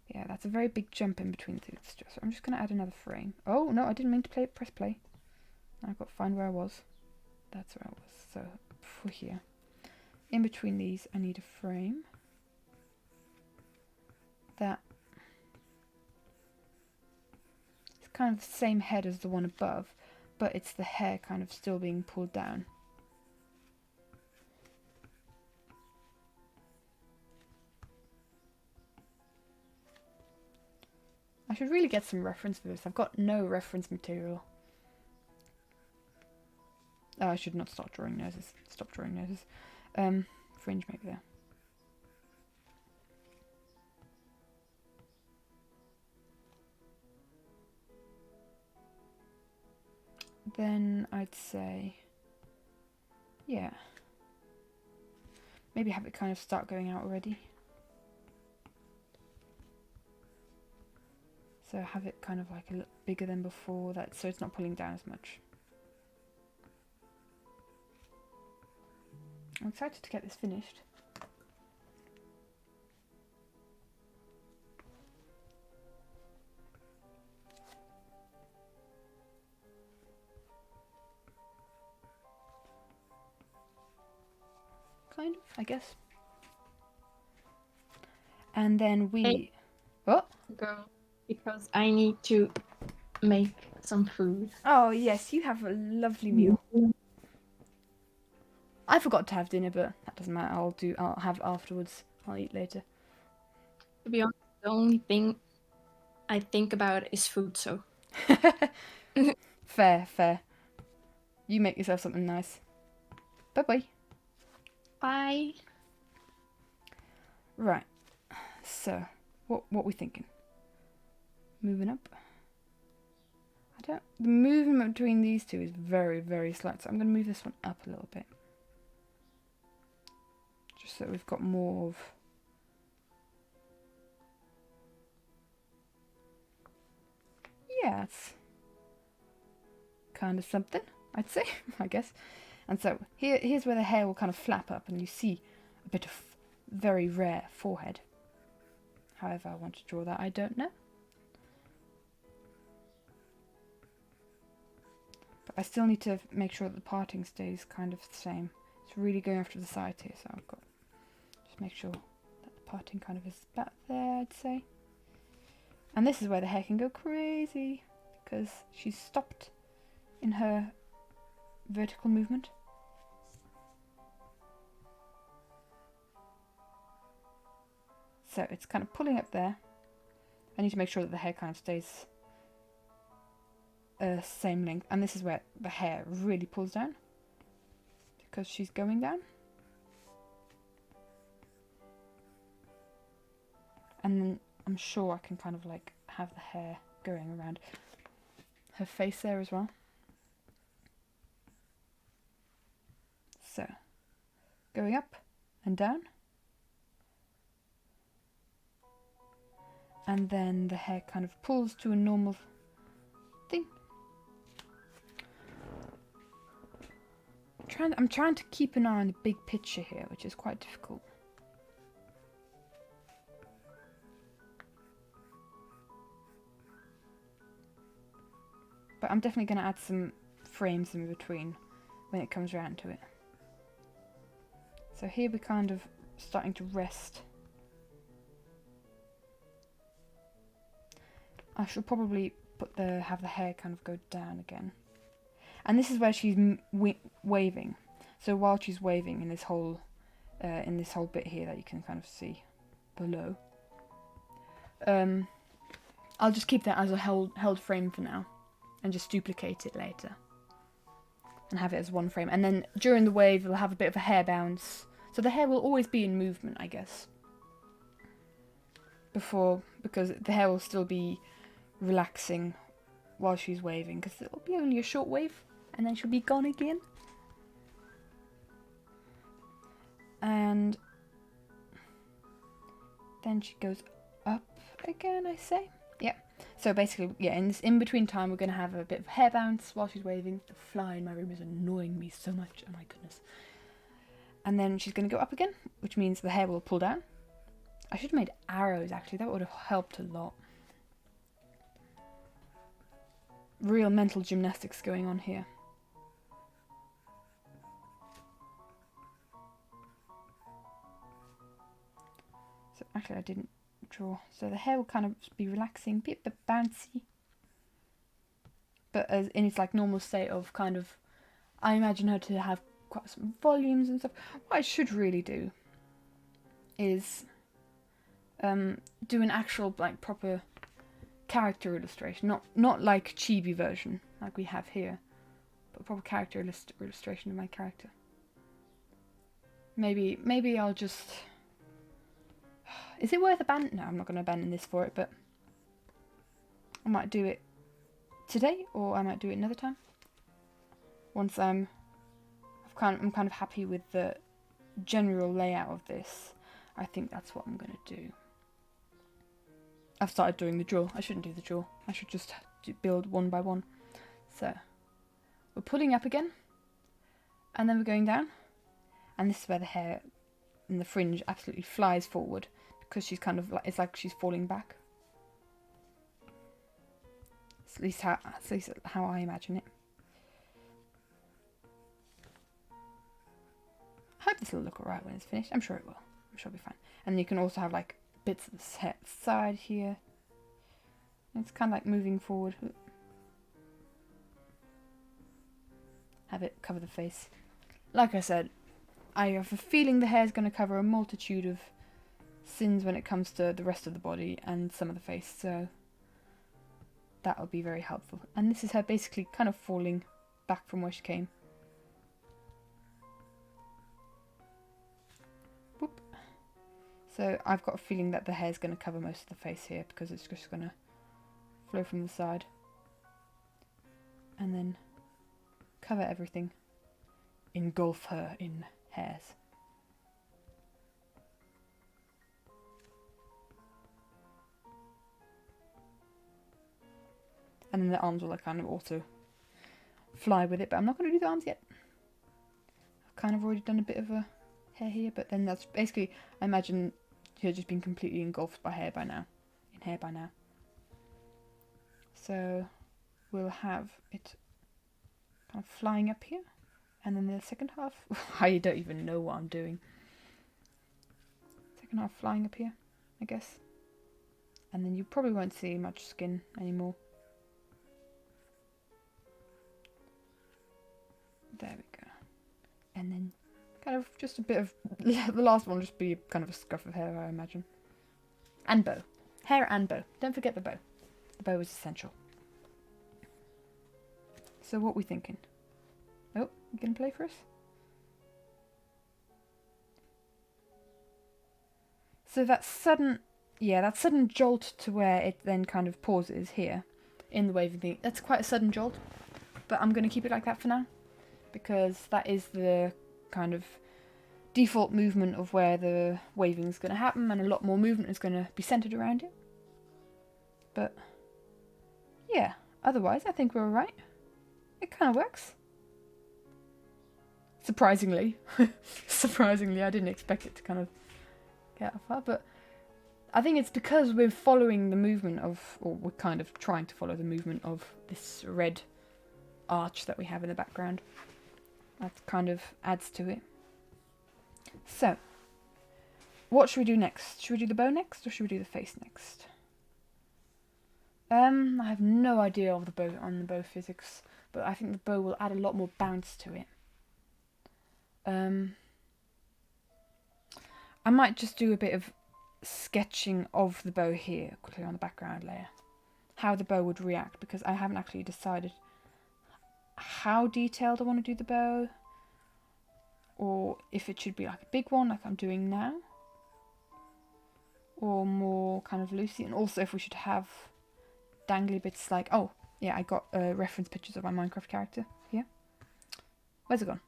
yeah, that's a very big jump in between the two. So I'm just going to add another frame. Oh, no, I didn't mean to press play. I've got to find where I was. That's where I was. So, for here. In between these, I need a frame. That it's kind of the same head as the one above, but it's the hair kind of still being pulled down. I should really get some reference for this. I've got no reference material. Oh, I should not start drawing noses. Stop drawing noses. Fringe maybe there. then I'd say, yeah, maybe have it kind of start going out already. So have it kind of like a little bigger than before, that so it's not pulling down as much. I'm excited to get this finished. Kind of, I guess. And then we... Hey. Oh? Go. Because I need to make some food. Oh, yes, you have a lovely meal. I forgot to have dinner, but that doesn't matter. I'll have it afterwards. I'll eat later. To be honest, the only thing I think about is food, so. Fair, fair. You make yourself something nice. Bye-bye. Bye. Right. So, what we thinking? Moving up. The movement between these two is very, very slight, so I'm going to move this one up a little bit. Just so we've got more of... Yeah, it's kind of something, I'd say, I guess. And so, here's where the hair will kind of flap up, and you see a bit of very rare forehead. However I want to draw that, I don't know. But I still need to make sure that the parting stays kind of the same. It's really going after the side here, so I've got to just make sure that the parting kind of is about there, I'd say. And this is where the hair can go crazy, because she's stopped in her vertical movement. So it's kind of pulling up there. I need to make sure that the hair kind of stays same length, and this is where the hair really pulls down because she's going down, and then I'm sure I can kind of like have the hair going around her face there as well. So going up and down, and then the hair kind of pulls to a normal thing. I'm trying to keep an eye on the big picture here, which is quite difficult. But I'm definitely going to add some frames in between when it comes around to it. So here we're kind of starting to rest. I should probably have the hair kind of go down again. And this is where she's waving. So while she's waving in this whole bit here that you can kind of see below, I'll just keep that as a held frame for now, and just duplicate it later, and have it as one frame. And then during the wave, we'll have a bit of a hair bounce. So the hair will always be in movement, I guess. Because the hair will still be relaxing while she's waving, because it'll be only a short wave and then she'll be gone again. And then she goes up again, I say. Yeah. So basically, yeah, in this in-between time, we're going to have a bit of hair bounce while she's waving. The fly in my room is annoying me so much. Oh my goodness. And then she's going to go up again, which means the hair will pull down. I should have made arrows, actually. That would have helped a lot. Real mental gymnastics going on here. So actually I didn't draw. So the hair will kind of be relaxing, a bit bouncy. But in its like normal state of kind of, I imagine her to have quite some volumes and stuff. What I should really do is do an actual like proper character illustration, not like chibi version like we have here, but proper character illustration of my character. Maybe I'll just... Is it worth abandoning? No, I'm not going to abandon this for it, but I might do it today, or I might do it another time. once I'm kind of happy with the general layout of this, I think that's what I'm going to do. I've started doing the drill. I shouldn't do the drill. I should just build one by one. So, we're pulling up again, and then we're going down, and this is where the hair and the fringe absolutely flies forward, because she's kind of like, it's like she's falling back. At least how I imagine it. I hope this will look alright when it's finished. I'm sure it will. I'm sure it'll be fine. And you can also have like bits of the side here. It's kind of like moving forward. Have it cover the face. Like I said, I have a feeling the hair is going to cover a multitude of sins when it comes to the rest of the body and some of the face, so that will be very helpful. And this is her basically kind of falling back from where she came. Whoop. So I've got a feeling that the hair is going to cover most of the face here, because it's just going to flow from the side and then cover everything, engulf her in hairs. And then the arms will like kind of also fly with it, but I'm not going to do the arms yet. I've kind of already done a bit of a hair here, but then that's basically, I imagine her just being completely engulfed by hair by now. So we'll have it kind of flying up here, and then the second half, I don't even know what I'm doing. Second half flying up here, I guess. And then you probably won't see much skin anymore. There we go. And then kind of just a bit of, the last one will just be kind of a scuff of hair, I imagine. And bow. Hair and bow. Don't forget the bow. The bow is essential. So what are we thinking? Oh, you gonna play for us? So that sudden jolt to where it then kind of pauses here in the waving thing, that's quite a sudden jolt, but I'm going to keep it like that for now, because that is the kind of default movement of where the waving is going to happen, and a lot more movement is going to be centered around it. But yeah, otherwise I think we're alright. It kind of works. Surprisingly. Surprisingly, I didn't expect it to kind of get that far, but I think it's because we're following the movement of, or we're kind of trying to follow the movement of this red arch that we have in the background. That kind of adds to it. So, what should we do next? Should we do the bow next, or should we do the face next? I have no idea of the bow physics, but I think the bow will add a lot more bounce to it. I might just do a bit of sketching of the bow here, quickly on the background layer. How the bow would react, because I haven't actually decided how detailed I want to do the bow, or if it should be like a big one like I'm doing now, or more kind of loosey, and also if we should have dangly bits like, oh yeah, I got reference pictures of my Minecraft character here. Where's it gone?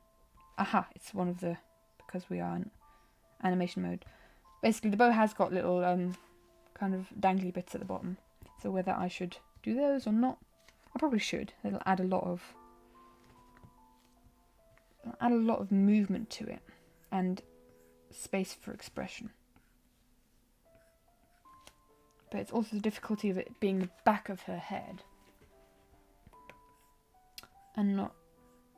Aha, it's one of the, because we are in animation mode. Basically the bow has got little kind of dangly bits at the bottom, so whether I should do those or not, I probably should. It'll add a lot of movement to it and space for expression. But it's also the difficulty of it being the back of her head and not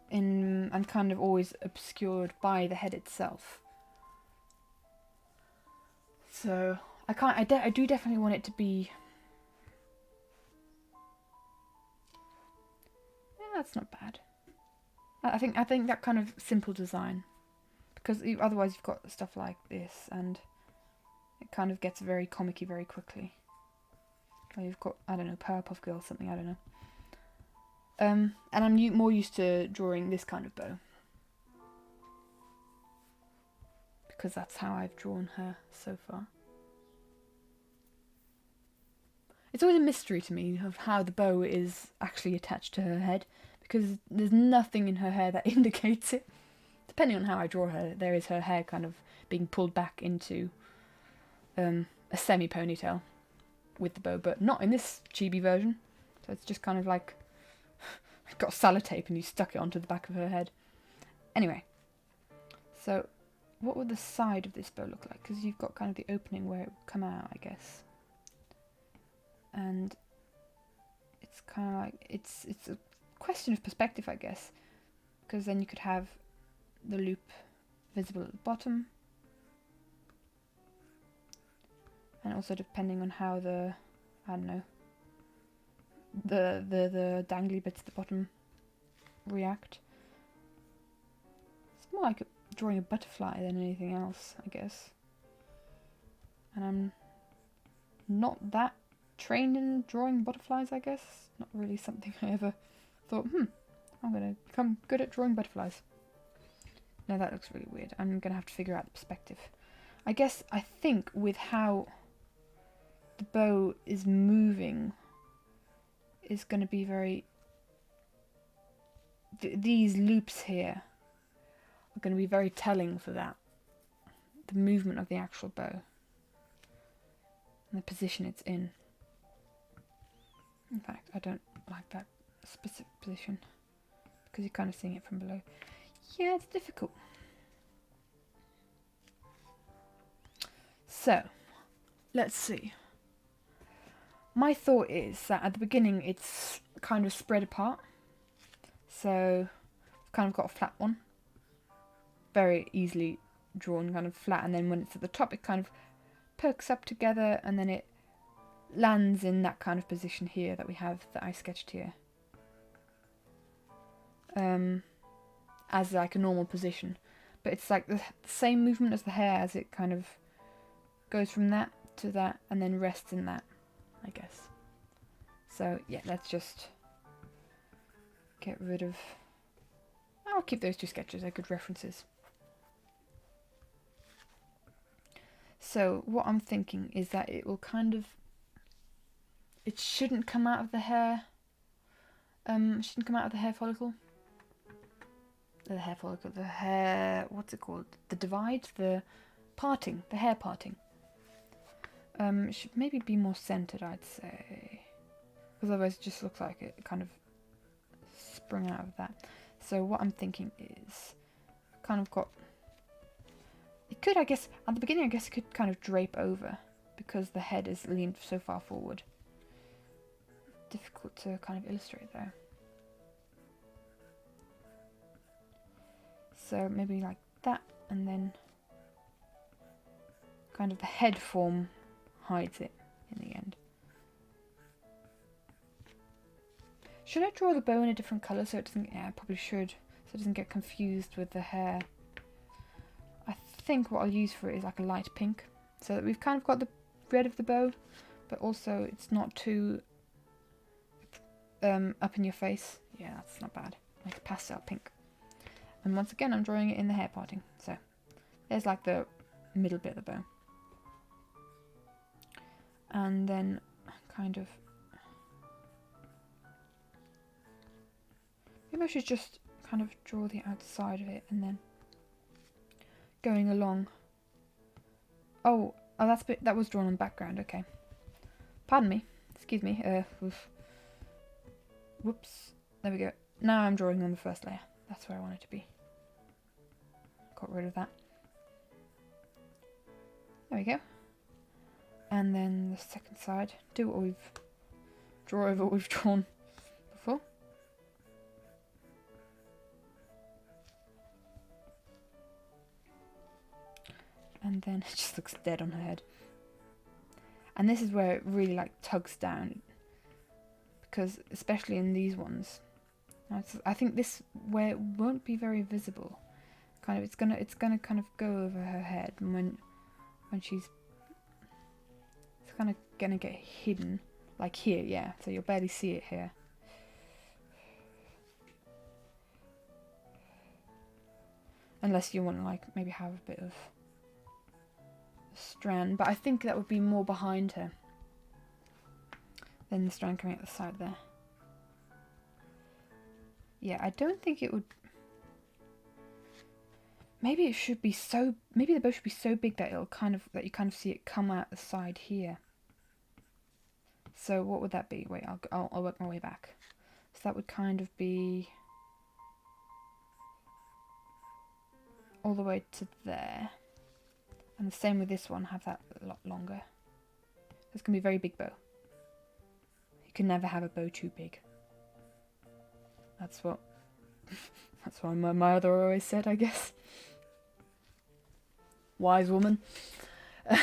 in, and kind of always obscured by the head itself. So I do definitely want it to be, yeah, that's not bad. I think that kind of simple design, because otherwise you've got stuff like this and it kind of gets very comic-y very quickly. Or you've got, I don't know, Powerpuff Girl or something, I don't know. And I'm more used to drawing this kind of bow, because that's how I've drawn her so far. It's always a mystery to me of how the bow is actually attached to her head, because there's nothing in her hair that indicates it. Depending on how I draw her, there is her hair kind of being pulled back into a semi-ponytail with the bow, but not in this chibi version. So it's just kind of like got sellotape and you stuck it onto the back of her head. Anyway, so what would the side of this bow look like? Because you've got kind of the opening where it would come out, I guess. And it's kind of like, it's a question of perspective, I guess. Because then you could have the loop visible at the bottom. And also depending on how the, I don't know, the dangly bits at the bottom react. It's more like drawing a butterfly than anything else, I guess. And I'm not that trained in drawing butterflies, I guess. Not really something I ever thought, I'm gonna become good at drawing butterflies. No, that looks really weird. I'm gonna have to figure out the perspective. I think with how the bow is moving is going to be very... these loops here are going to be very telling for that. The movement of the actual bow. And the position it's in. In fact, I don't like that specific position. Because you're kind of seeing it from below. Yeah, it's difficult. So, let's see. My thought is that at the beginning it's kind of spread apart. So, I've kind of got a flat one. Very easily drawn, kind of flat. And then when it's at the top, it kind of perks up together. And then it lands in that kind of position here that we have, that I sketched here. As like a normal position. But it's like the same movement as the hair, as it kind of goes from that to that and then rests in that, I guess. So yeah, let's just get rid of... I'll keep those two sketches, they're good references. So what I'm thinking is that it will kind of... It shouldn't come out of the hair. Shouldn't come out of the hair follicle. The hair follicle, the hair... What's it called? The divide? The parting. The hair parting. It should maybe be more centered, I'd say. Because otherwise it just looks like it kind of sprung out of that. So what I'm thinking is... Kind of got... It could, I guess... At the beginning, I guess it could kind of drape over. Because the head is leaned so far forward. Difficult to kind of illustrate though. So maybe like that, and then kind of the head form hides it in the end. Should I draw the bow in a different colour so it doesn't... Yeah, I probably should. So it doesn't get confused with the hair. I think what I'll use for it is like a light pink. So that we've kind of got the red of the bow, but also it's not too up in your face. Yeah, that's not bad. Like a pastel pink. And once again, I'm drawing it in the hair parting. So there's like the middle bit of the bow. And then kind of... Maybe I should just kind of draw the outside of it and then going along. Oh, that was drawn on background. Okay. Pardon me. Excuse me. Whoops. There we go. Now I'm drawing on the first layer. That's where I want it to be. Got rid of that. There we go. And then the second side. Do what we've... Draw over what we've drawn before. And then it just looks dead on her head. And this is where it really like tugs down. Because especially in these ones. I think this where it won't be very visible. Kind of it's gonna kind of go over her head, and when she's... It's kind of gonna get hidden. Like here, yeah. So you'll barely see it here. Unless you want to like maybe have a bit of a strand. But I think that would be more behind her than the strand coming out the side there. yeah, I don't think it would... Maybe it should be so... Maybe the bow should be so big that it'll kind of... That you kind of see it come out the side here. So what would that be? Wait, I'll work my way back. So that would kind of be... all the way to there. And the same with this one, have that a lot longer. It's going to be a very big bow. You can never have a bow too big. That's what... that's what my mother always said, I guess. Wise woman. I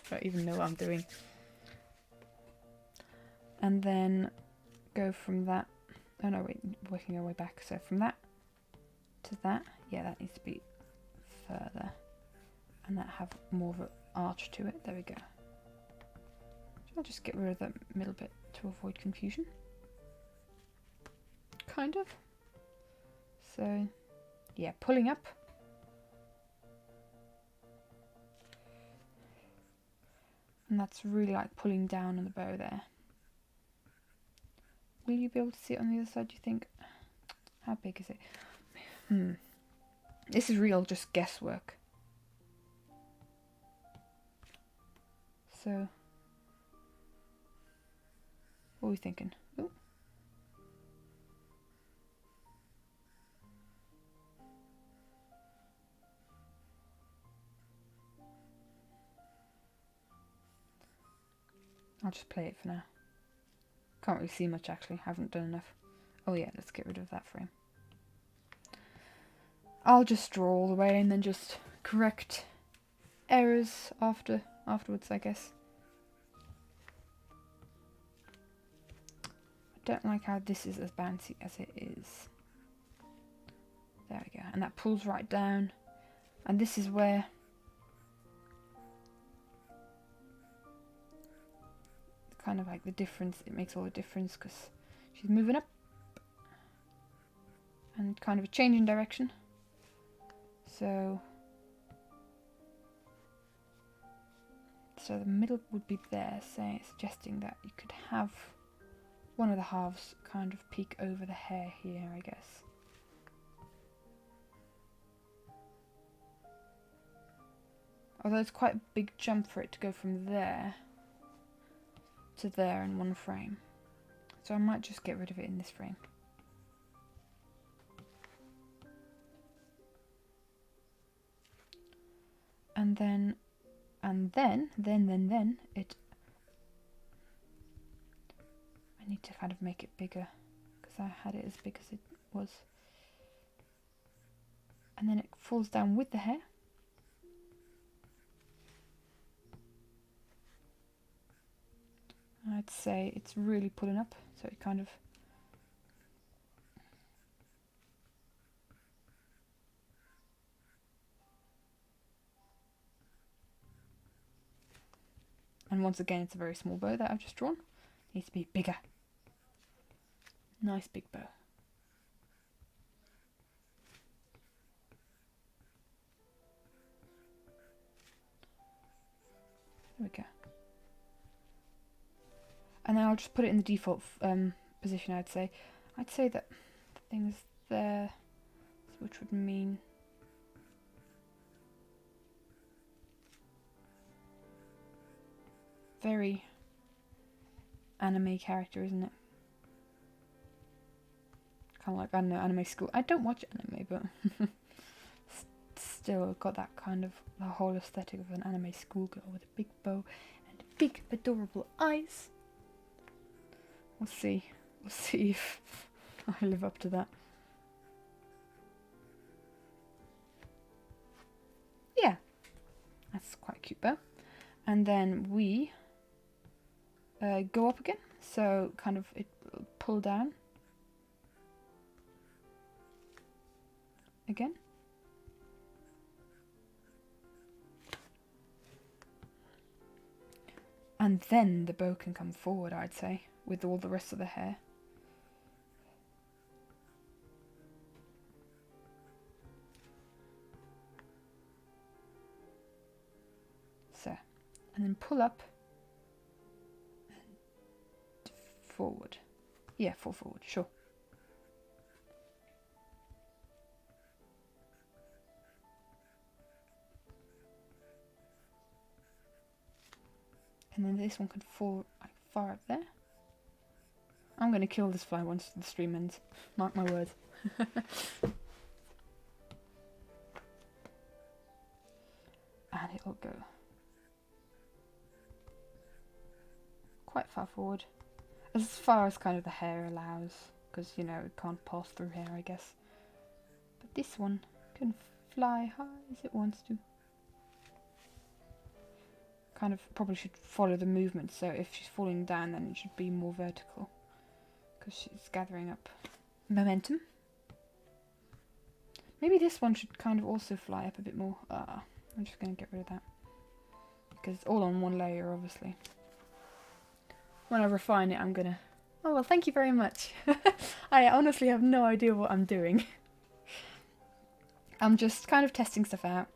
don't even know what I'm doing. And then go from that... Oh no, wait, working our way back. So from that to that. Yeah, that needs to be further. And that have more of an arch to it. There we go. I'll just get rid of the middle bit to avoid confusion. Kind of. So, yeah, pulling up. And that's really like pulling down on the bow there. Will you be able to see it on the other side, do you think? How big is it? This is real just guesswork. So, what are we thinking? Ooh. I'll just play it for now. Can't really see much actually, haven't done enough. Oh yeah, let's get rid of that frame. I'll just draw all the way and then just correct errors afterwards, I guess. I don't like how this is as bouncy as it is. There we go, and that pulls right down. And this is where kind of like the difference, it makes all the difference because she's moving up and kind of a change in direction. So the middle would be there, suggesting that you could have one of the halves kind of peek over the hair here, I guess. Although it's quite a big jump for it to go from there to there in one frame. So I might just get rid of it in this frame. And then it... I need to kind of make it bigger because I had it as big as it was. And then it falls down with the hair. I'd say it's really pulling up, so it kind of... And once again, it's a very small bow that I've just drawn. It needs to be bigger. Nice big bow. There we go. And then I'll just put it in the default position, I'd say. I'd say that the thing is there, which would mean... very anime character, isn't it? Kind of like, I don't know, anime school. I don't watch anime, but still got that kind of, the whole aesthetic of an anime schoolgirl with a big bow and big adorable eyes. We'll see. We'll see if I live up to that. Yeah, that's quite a cute bow. And then we go up again, so kind of it pull down again. And then the bow can come forward, I'd say, with all the rest of the hair. So, and then pull up and forward. Yeah, fall forward, sure. And then this one can fall like far up there. I'm going to kill this fly once the stream ends. Mark my words. And it'll go quite far forward. As far as kind of the hair allows. Because, you know, it can't pass through hair, I guess. But this one can fly high as it wants to. Kind of probably should follow the movement, so if she's falling down then it should be more vertical. Because she's gathering up momentum. Maybe this one should kind of also fly up a bit more. I'm just going to get rid of that. Because it's all on one layer, obviously. When I refine it, I'm going to... Oh, well, thank you very much. I honestly have no idea what I'm doing. I'm just kind of testing stuff out.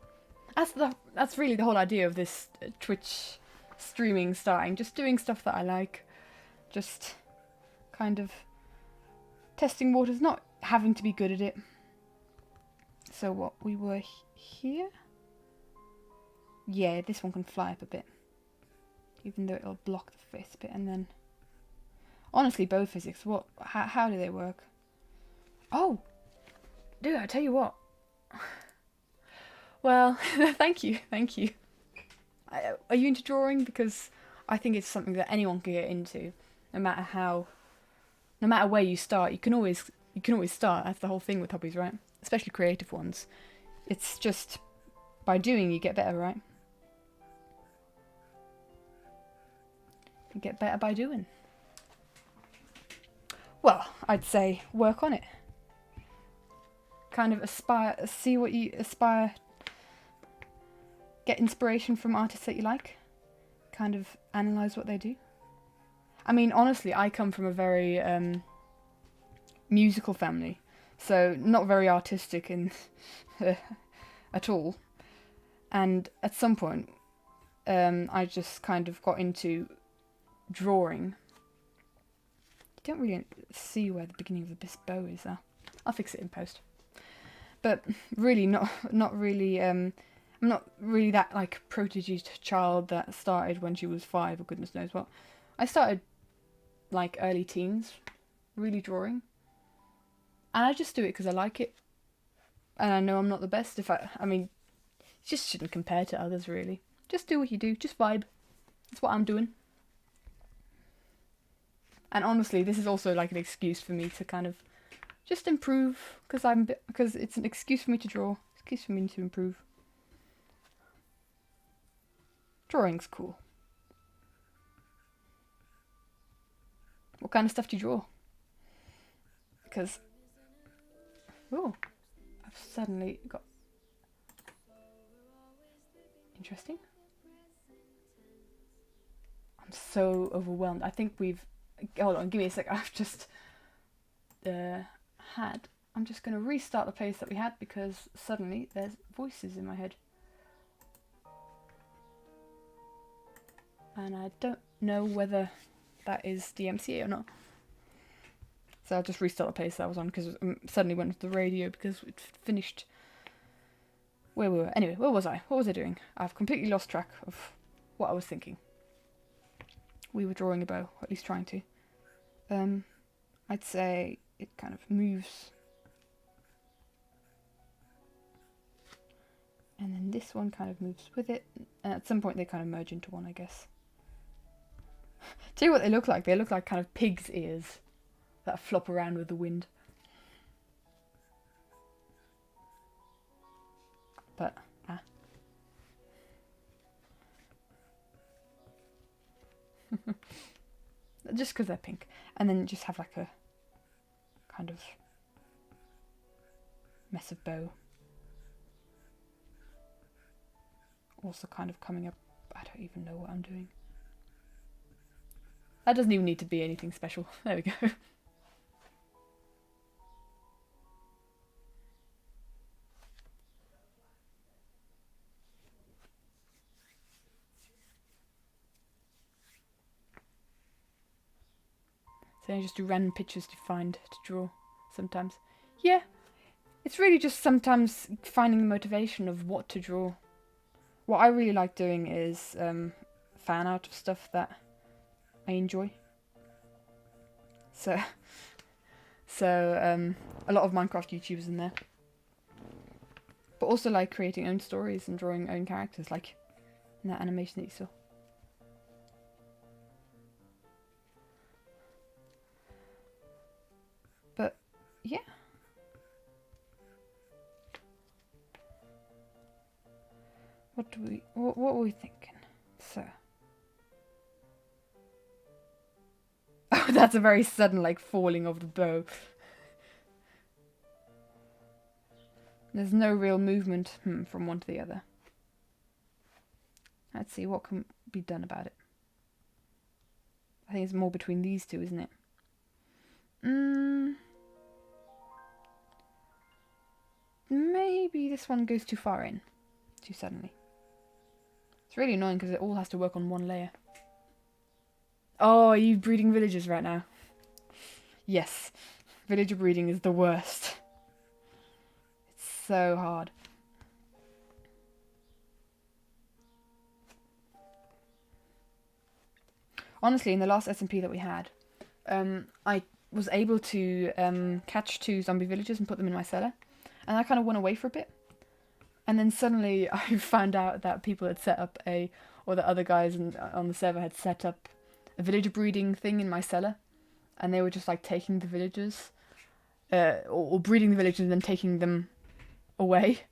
That's really the whole idea of this Twitch streaming starting. Just doing stuff that I like. Just kind of testing waters, not having to be good at it. So what, we were here? Yeah, this one can fly up a bit. Even though it'll block the face bit, and then... Honestly, bow physics, how do they work? Oh! Dude, I tell you what. Well, thank you. Are you into drawing? Because I think it's something that anyone can get into, no matter where you start. You can always start. That's the whole thing with hobbies, right? Especially creative ones. It's just by doing you get better, right? You get better by doing. Well, I'd say work on it. Kind of see what you aspire. Get inspiration from artists that you like. Kind of analyse what they do. I mean, honestly, I come from a very musical family. So, not very artistic at all. And at some point, I just kind of got into drawing. You don't really see where the beginning of this bow is there. I'll fix it in post. But really, not really... I'm not really that, like, prodigy child that started when she was 5 or goodness knows what. I started, like, early teens, really drawing. And I just do it because I like it. And I know I'm not the best. I mean, you just shouldn't compare to others, really. Just do what you do. Just vibe. That's what I'm doing. And honestly, this is also, like, an excuse for me to kind of just improve. Because it's an excuse for me to draw. Excuse for me to improve. Drawing's cool. What kind of stuff do you draw? Because... Oh, I've suddenly got... Interesting. I'm so overwhelmed. I think we've... Hold on, give me a sec. I've just I'm just going to restart the place that we had because suddenly there's voices in my head. And I don't know whether that is DMCA or not. So I'll just restart the place that I was on because I suddenly went to the radio because it finished where we were. Anyway, where was I? What was I doing? I've completely lost track of what I was thinking. We were drawing a bow, or at least trying to. I'd say it kind of moves. And then this one kind of moves with it. And at some point they kind of merge into one, I guess. Tell you what they look like. They look like kind of pig's ears that flop around with the wind. But, just because they're pink. And then just have like a kind of mess of bow. Also kind of coming up. I don't even know what I'm doing. That doesn't even need to be anything special. There we go. So I just do random pictures to draw sometimes. Yeah, it's really just sometimes finding the motivation of what to draw. What I really like doing is fan art of stuff that I enjoy. So a lot of Minecraft YouTubers in there. But also like creating own stories and drawing own characters, like in that animation that you saw. But yeah. What were we thinking? So. Oh, that's a very sudden like falling of the bow. There's no real movement from one to the other. Let's see what can be done about it. I think it's more between these two, isn't it? Maybe this one goes too far in. Too suddenly. It's really annoying because it all has to work on one layer. Oh, are you breeding villagers right now? Yes. Villager breeding is the worst. It's so hard. Honestly, in the last SMP that we had, I was able to catch 2 zombie villagers and put them in my cellar. And I kind of went away for a bit. And then suddenly I found out that people had set up or the other guys on the server had set up a villager breeding thing in my cellar. And they were just like taking the villagers, or breeding the villagers and then taking them away.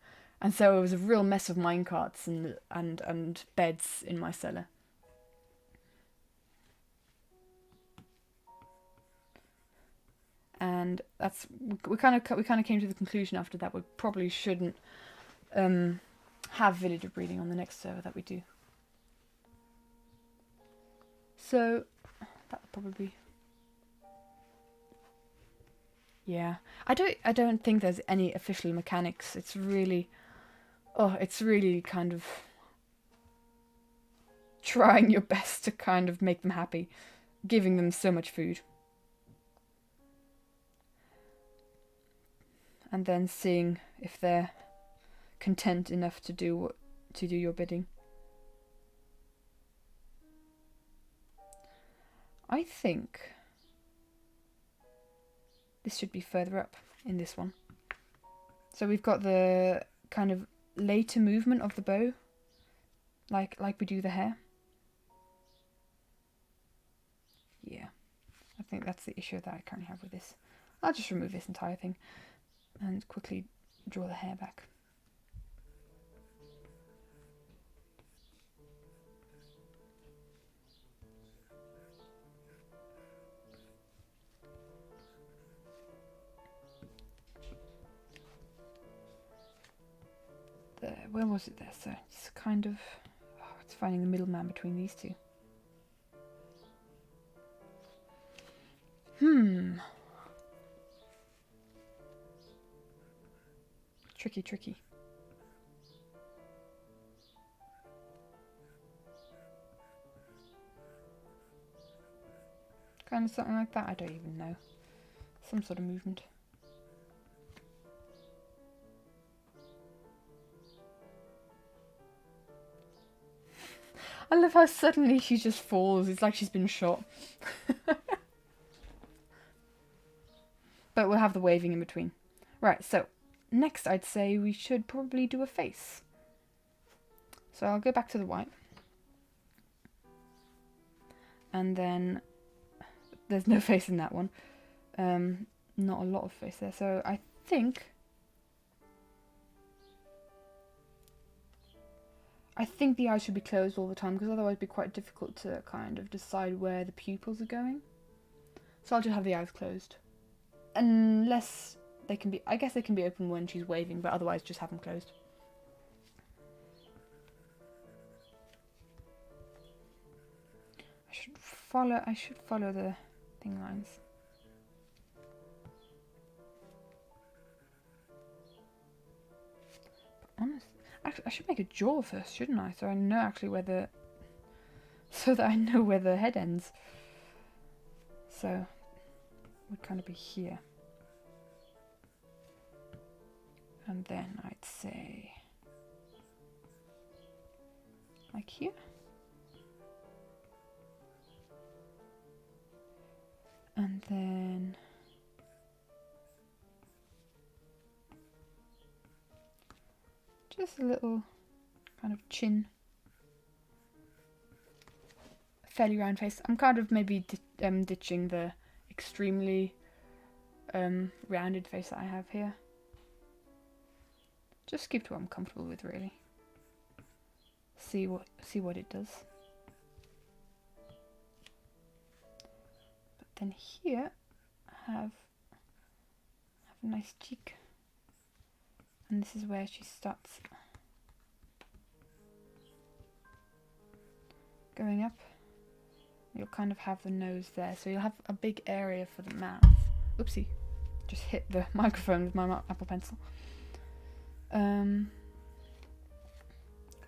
And so it was a real mess of minecarts and beds in my cellar. And that's we kind of came to the conclusion after that we probably shouldn't have villager breeding on the next server that we do. So that would probably, yeah. I don't think there's any official mechanics. It's really kind of trying your best to kind of make them happy, giving them so much food. And then seeing if they're content enough to do your bidding. I think this should be further up in this one. So we've got the kind of later movement of the bow, like we do the hair. Yeah, I think that's the issue that I currently have with this. I'll just remove this entire thing and quickly draw the hair back. There, where was it there? So it's kind of, it's finding the middleman between these two. Tricky. Kind of something like that, I don't even know. Some sort of movement. I love how suddenly she just falls. It's like she's been shot. But we'll have the waving in between. Right, so next I'd say we should probably do a face. So I'll go back to the white. And then there's no face in that one. Not a lot of face there. So I think the eyes should be closed all the time because otherwise it'd be quite difficult to kind of decide where the pupils are going. So I'll just have the eyes closed. Unless they can be, I guess they can be open when she's waving, but otherwise just have them closed. I should follow the thing lines. But honestly, I should make a jaw first, shouldn't I? So I know actually so that I know where the head ends. So it would kind of be here. And then I'd say like here. Just a little kind of chin. Fairly round face. I'm kind of maybe ditching the extremely rounded face that I have here. Just keep to what I'm comfortable with, really. See what it does. But then here I have a nice cheek, and this is where she starts going up. You'll kind of have the nose there, so you'll have a big area for the mouth. Oopsie, just hit the microphone with my Apple Pencil. Kind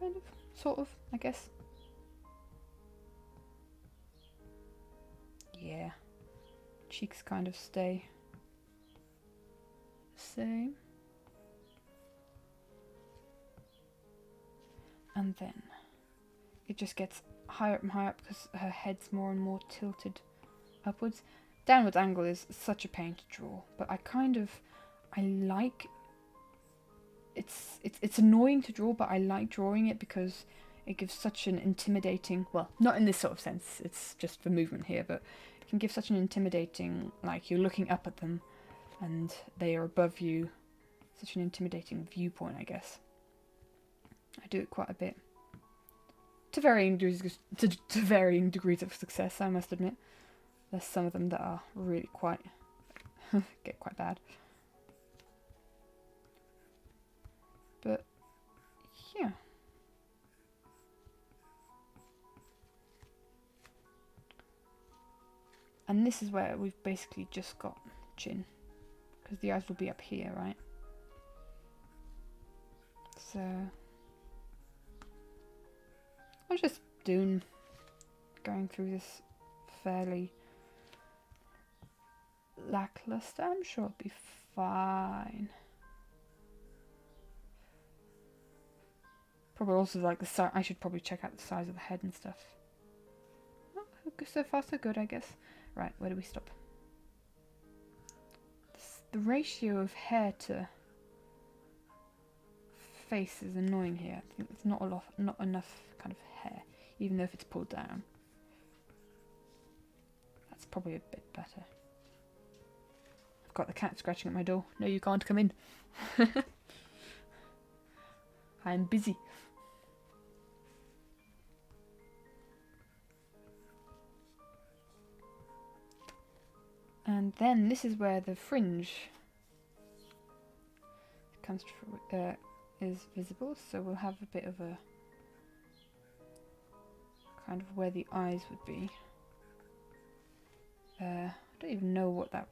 of, sort of, I guess. Yeah, cheeks kind of stay the same. And then it just gets higher up and higher up because her head's more and more tilted upwards. Downwards angle is such a pain to draw, but I like it's annoying to draw, but I like drawing it because it gives such an intimidating, well, not in this sort of sense, it's just for movement here, but it can give such an intimidating, like you're looking up at them and they are above you, such an intimidating viewpoint, I guess. I do it quite a bit. To varying degrees of success, I must admit. There's some of them that are really quite get quite bad. But yeah. And this is where we've basically just got chin, because the eyes will be up here, right? So I'm just going through this fairly lackluster. I'm sure it'll be fine. Probably also like the size. I should probably check out the size of the head and stuff. Oh, so far so good, I guess. Right, where do we stop? The ratio of hair to face is annoying here. I think it's not enough kind of hair, even though if it's pulled down. That's probably a bit better. I've got the cat scratching at my door. No, you can't come in. I'm busy. And then this is where the fringe comes through, is visible, so we'll have a bit of a kind of where the eyes would be. I don't even know what that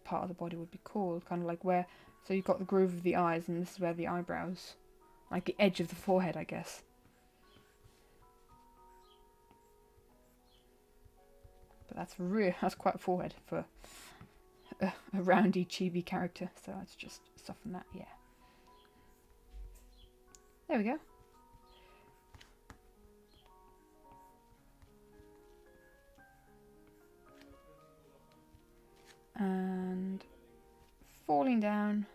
part of the body would be called, kind of like where, so you've got the groove of the eyes and this is where the eyebrows, like the edge of the forehead, I guess. But that's quite a forehead for a roundy, chibi character, so let's just soften that, yeah. There we go. And falling down,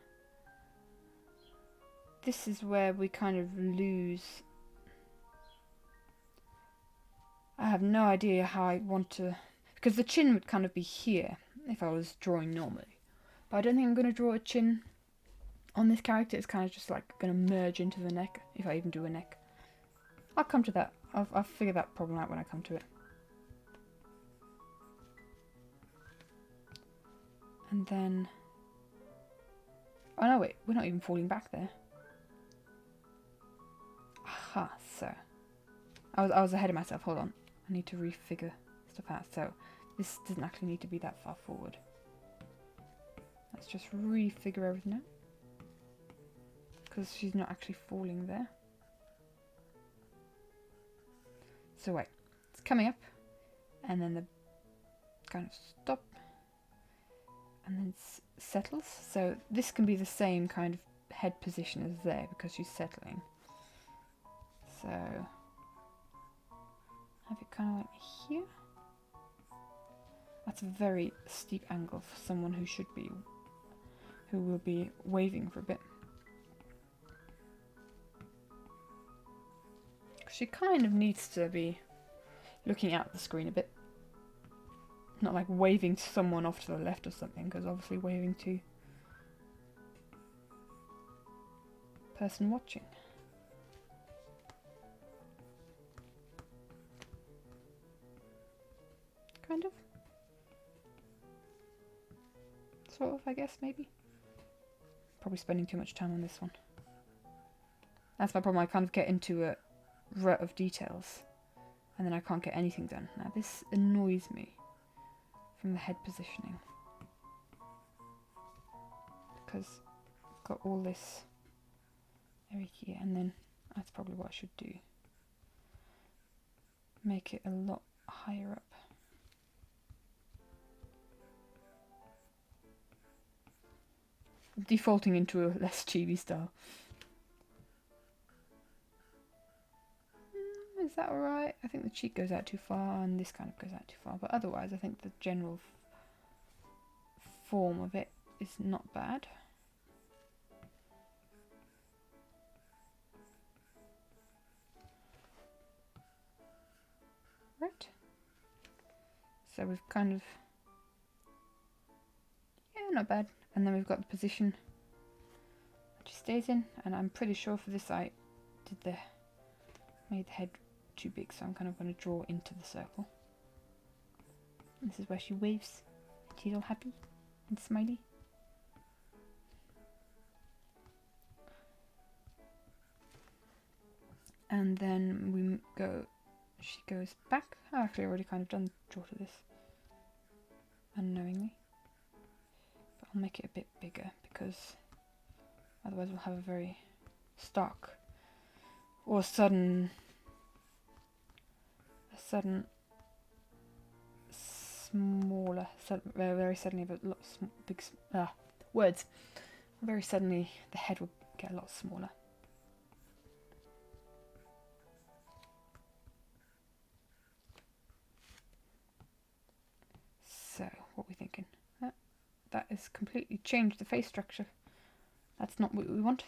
this is where we kind of lose. I have no idea how I want to, because the chin would kind of be here if I was drawing normally, but I don't think I'm going to draw a chin on this character. It's kind of just like going to merge into the neck, if I even do a neck. I'll come to that. I'll figure that problem out when I come to it. And then, oh no, wait, we're not even falling back there. Aha, so I was ahead of myself. Hold on, I need to refigure stuff out. So this doesn't actually need to be that far forward. Let's just refigure everything out, because she's not actually falling there. So wait, it's coming up, and then the kind of stop, and then settles. So this can be the same kind of head position as there because she's settling. So have it kind of like here. That's a very steep angle for someone who will be waving for a bit. She kind of needs to be looking out the screen a bit. Not like waving to someone off to the left or something, because obviously waving to person watching. Kind of. Sort of, I guess, maybe. Probably spending too much time on this one. That's my problem, I kind of get into a rut of details, and then I can't get anything done. Now this annoys me from the head positioning, because I've got all this area here, and then that's probably what I should do. Make it a lot higher up. Defaulting into a less chibi style. Is that alright? I think the cheek goes out too far and this kind of goes out too far, but otherwise I think the general form of it is not bad. Right. So we've kind of, yeah, not bad. And then we've got the position that she stays in, and I'm pretty sure for this I made the head too big, so I'm kind of going to draw into the circle. And this is where she waves. She's all happy and smiley. And then she goes back. Oh, actually I already kind of done the draw to this unknowingly. But I'll make it a bit bigger because otherwise we'll have a very stark or sudden smaller, very suddenly, but lots big words. Very suddenly, the head will get a lot smaller. So, what are we thinking? That has completely changed the face structure. That's not what we want.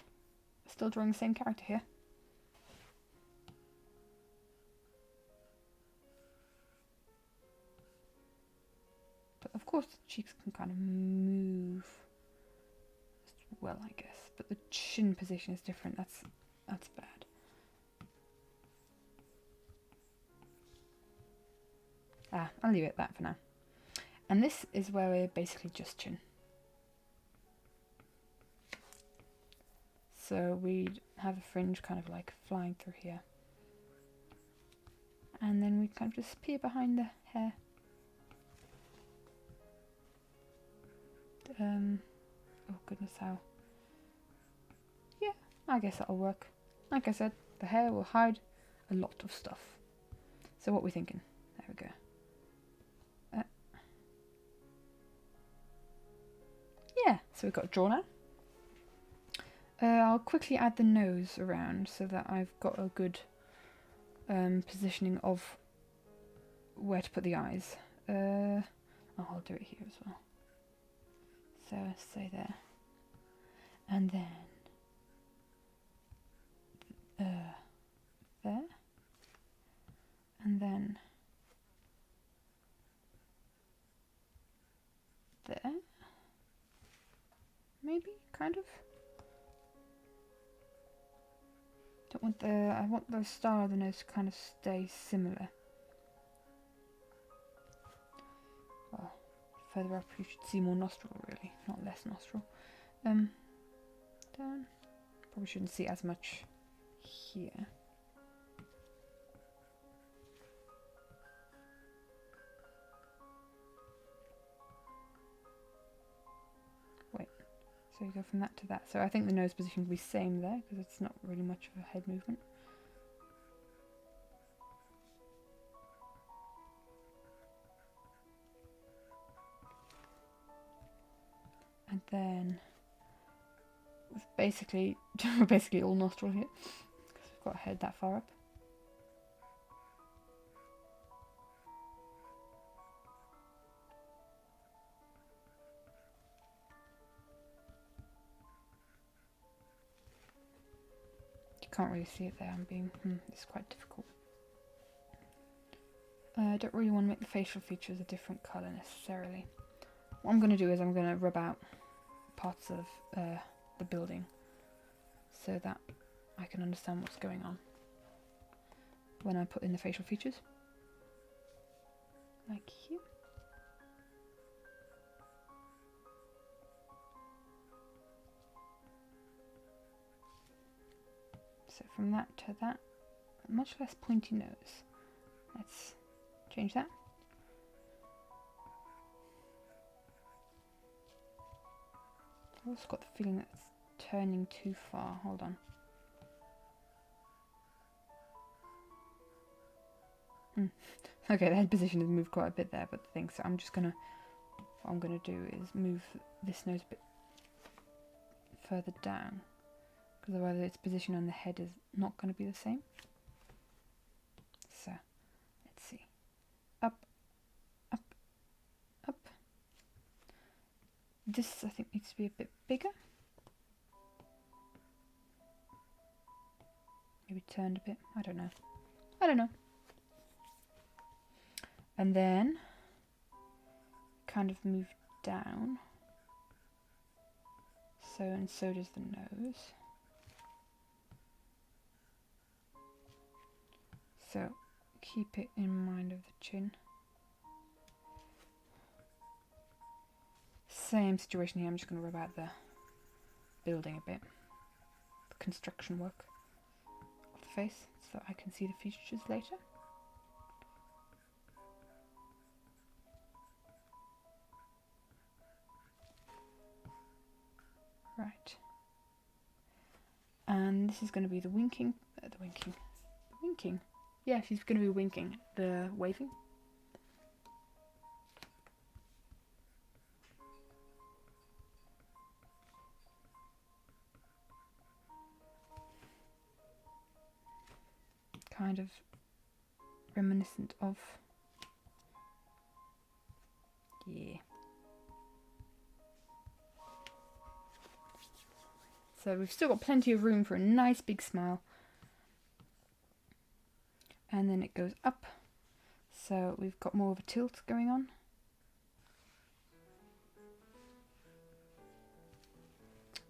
Still drawing the same character here. Of course the cheeks can kind of move as well, I guess, but the chin position is different. That's bad. I'll leave it at that for now. And this is where we're basically just chin. So we'd have a fringe kind of like flying through here. And then we'd kind of just peer behind the hair. Oh goodness, how? Yeah, I guess that'll work. Like I said, the hair will hide a lot of stuff. So what are we thinking? There we go. Yeah, so we've got a draw now. I'll quickly add the nose around so that I've got a good positioning of where to put the eyes. I'll do it here as well. So say there, and then there, and then there, maybe, kind of. Don't want I want the star of the nose to kind of stay similar. Well, further up you should see more nostril, really, not less nostril. Down. Probably shouldn't see as much here. Wait, so you go from that to that. So I think the nose position will be same there because it's not really much of a head movement. And then with basically all nostril here because we've got a head that far up. You can't really see it there. I'm being... it's quite difficult. I don't really want to make the facial features a different colour necessarily. What I'm going to do is I'm going to rub out parts of the building so that I can understand what's going on when I put in the facial features. Like here. So from that to that, much less pointy nose. Let's change that. I've also got the feeling that it's turning too far. Hold on. Okay, the head position has moved quite a bit there, but the thing, so I'm just gonna, what I'm gonna do is move this nose a bit further down, because otherwise its position on the head is not going to be the same. So, let's see. Up, up, up. This, I think, needs to be a bit bigger. Maybe turned a bit. I don't know. I don't know. And then kind of move down. So, and so does the nose. So keep it in mind of the chin. Same situation here. I'm just going to rub out the building a bit. The construction work of the face so I can see the features later. Right. And this is going to be the winking. Yeah, she's going to be winking. The waving. Kind of reminiscent of. Yeah. So we've still got plenty of room for a nice big smile. And then it goes up. So we've got more of a tilt going on.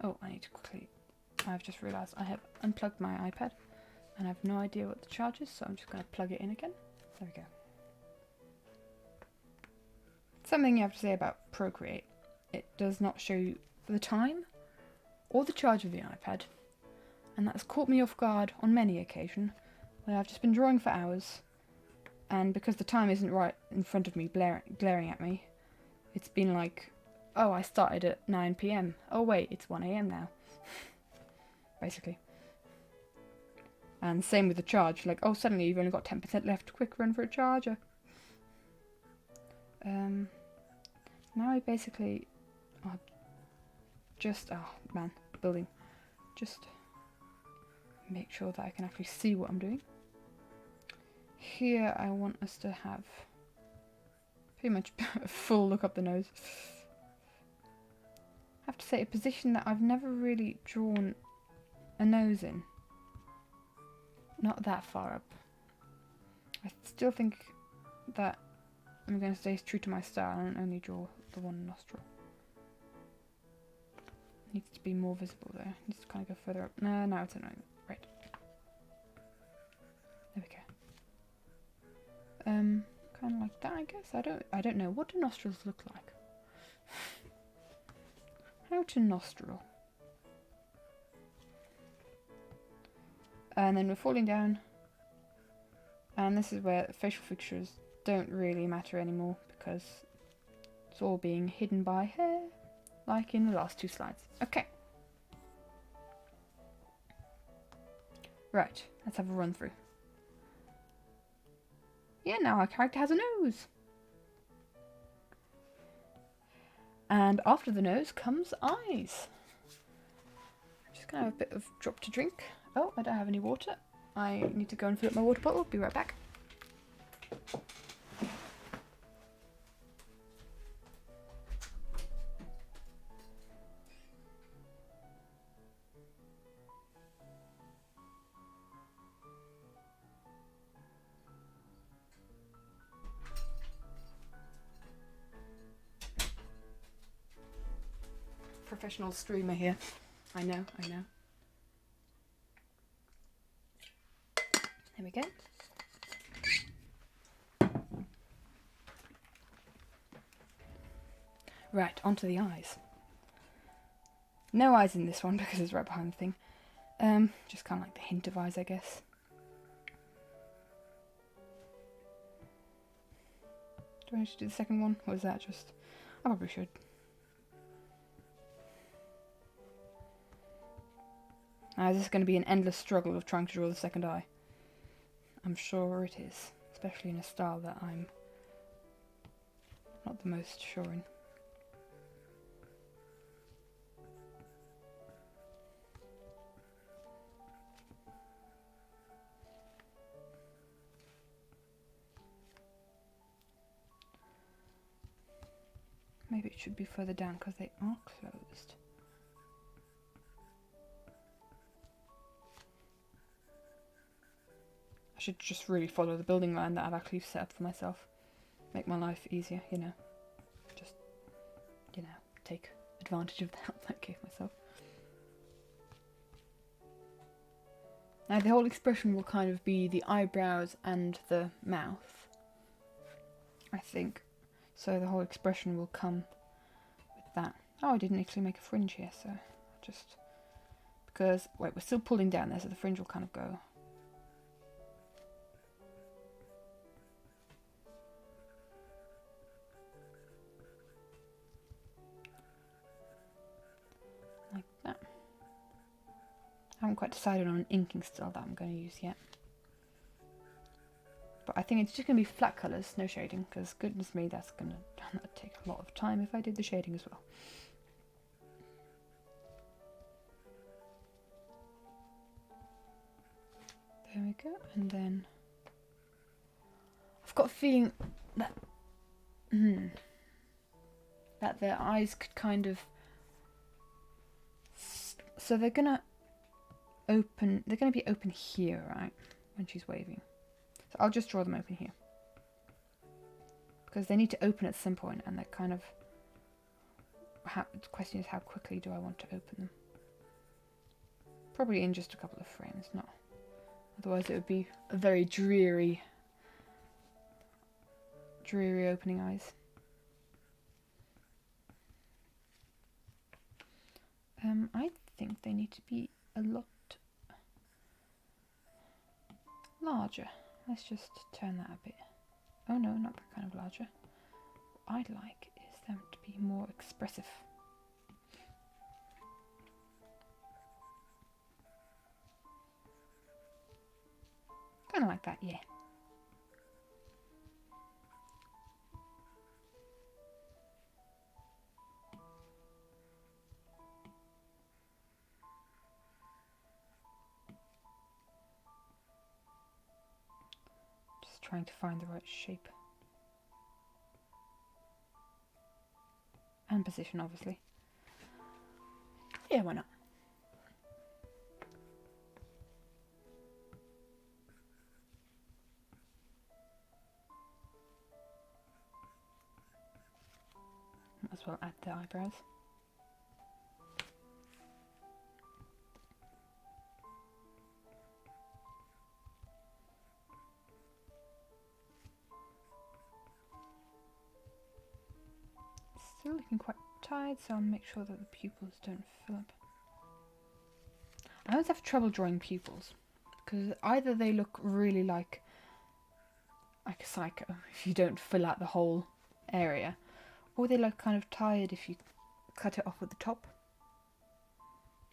Oh, I need to quickly... I've just realised I have unplugged my iPad. And I have no idea what the charge is, so I'm just going to plug it in again. There we go. Something you have to say about Procreate. It does not show you the time or the charge of the iPad, and that has caught me off guard on many occasions where I've just been drawing for hours, and because the time isn't right in front of me glaring at me, it's been like, oh, I started at 9 PM. Oh wait, it's 1 AM now. Basically. And same with the charge, like, oh, suddenly you've only got 10% left, quick run for a charger. Now I basically just, oh man, building. Just make sure that I can actually see what I'm doing. Here I want us to have pretty much a full look up the nose. I have to say, a position that I've never really drawn a nose in. Not that far up. I still think that I'm going to stay true to my style and only draw the one nostril. Needs to be more visible though. Needs to kind of go further up. No, now it's annoying. Right. There we go. Kind of like that, I guess. I don't know. What do nostrils look like? How to nostril? And then we're falling down. And this is where facial features don't really matter anymore because it's all being hidden by hair, like in the last two slides. Okay. Right, let's have a run through. Yeah, now our character has a nose. And after the nose comes eyes. I'm just going to have a bit of drop to drink. Oh, I don't have any water. I need to go and fill up my water bottle. Be right back. professional streamer here. I know. There we go. Right, onto the eyes. No eyes in this one because it's right behind the thing. Just kind of like the hint of eyes, I guess. Do I need to do the second one? Or is that just... I probably should. Now, is this going to be an endless struggle of trying to draw the second eye? I'm sure it is. Especially in a style that I'm not the most sure in. Maybe it should be further down because they are closed. I should just really follow the building line that I've actually set up for myself. Make my life easier, you know. Just, you know, take advantage of the help I gave myself. Now the whole expression will kind of be the eyebrows and the mouth, I think. So the whole expression will come with that. Oh, I didn't actually make a fringe here, so just... Because, wait, we're still pulling down there, so the fringe will kind of go. Like that. I haven't quite decided on an inking style that I'm going to use yet. But I think it's just going to be flat colours, no shading, because goodness me, that's going to take a lot of time if I did the shading as well. There we go, and then I've got a feeling that that their eyes could kind of... So they're going to open, they're going to be open here, right, when she's waving. So I'll just draw them open here. Because they need to open at some point, and they're kind of... the question is, how quickly do I want to open them? Probably in just a couple of frames, not... Otherwise it would be a very dreary opening eyes. I think they need to be a lot larger. Let's just turn that a bit. Oh no, not that kind of larger. What I'd like is them to be more expressive. Kind of like that, yeah. Just trying to find the right shape. And position, obviously. Yeah, why not? Might as well add the eyebrows. Still looking quite tired, so I'll make sure that the pupils don't fill up. I always have trouble drawing pupils because either they look really like a psycho if you don't fill out the whole area, or they look kind of tired if you cut it off at the top.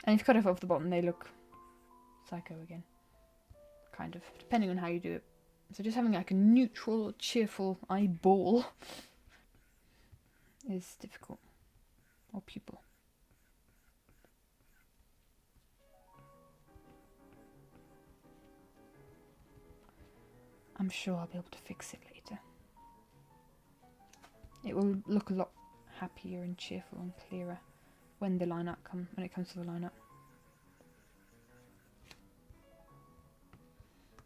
And if you cut it off the bottom, they look psycho again. Kind of, depending on how you do it. So just having like a neutral, cheerful eyeball is difficult. Or pupil. I'm sure I'll be able to fix it later. It will look a lot happier and cheerful and clearer when it comes to the lineup.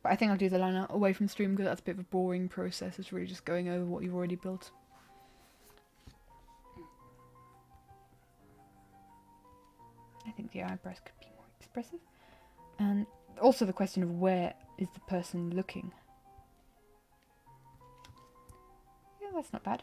But I think I'll do the lineup away from stream because that's a bit of a boring process. It's really just going over what you've already built. think the eyebrows could be more expressive. And also the question of where is the person looking. Yeah, that's not bad.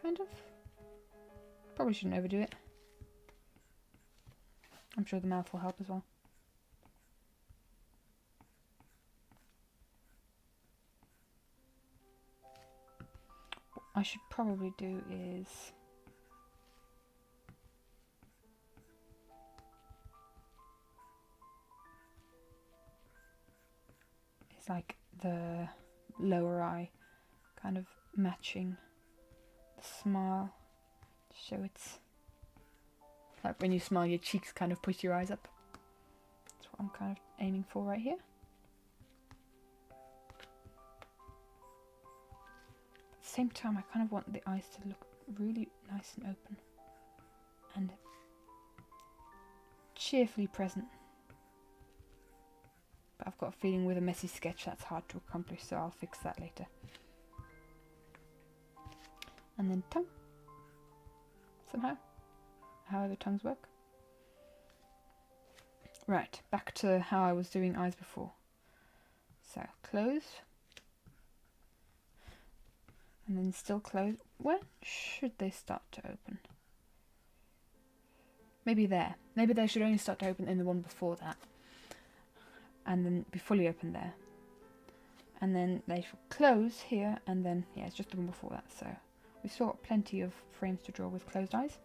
Kind of. Probably shouldn't overdo it. I'm sure the mouth will help as well. What I should probably do is like the lower eye kind of matching the smile, to show it's like when you smile your cheeks kind of push your eyes up. That's what I'm kind of aiming for right here. At the same time I kind of want the eyes to look really nice and open and cheerfully present. But I've got a feeling with a messy sketch that's hard to accomplish, so I'll fix that later. And then tongue. Somehow. However tongues work. Right, back to how I was doing eyes before. So, close. And then still close. When should they start to open? Maybe there. Maybe they should only start to open in the one before that. And then be fully open there. And then they should close here, and then, yeah, it's just the one before that. So we've still got plenty of frames to draw with closed eyes.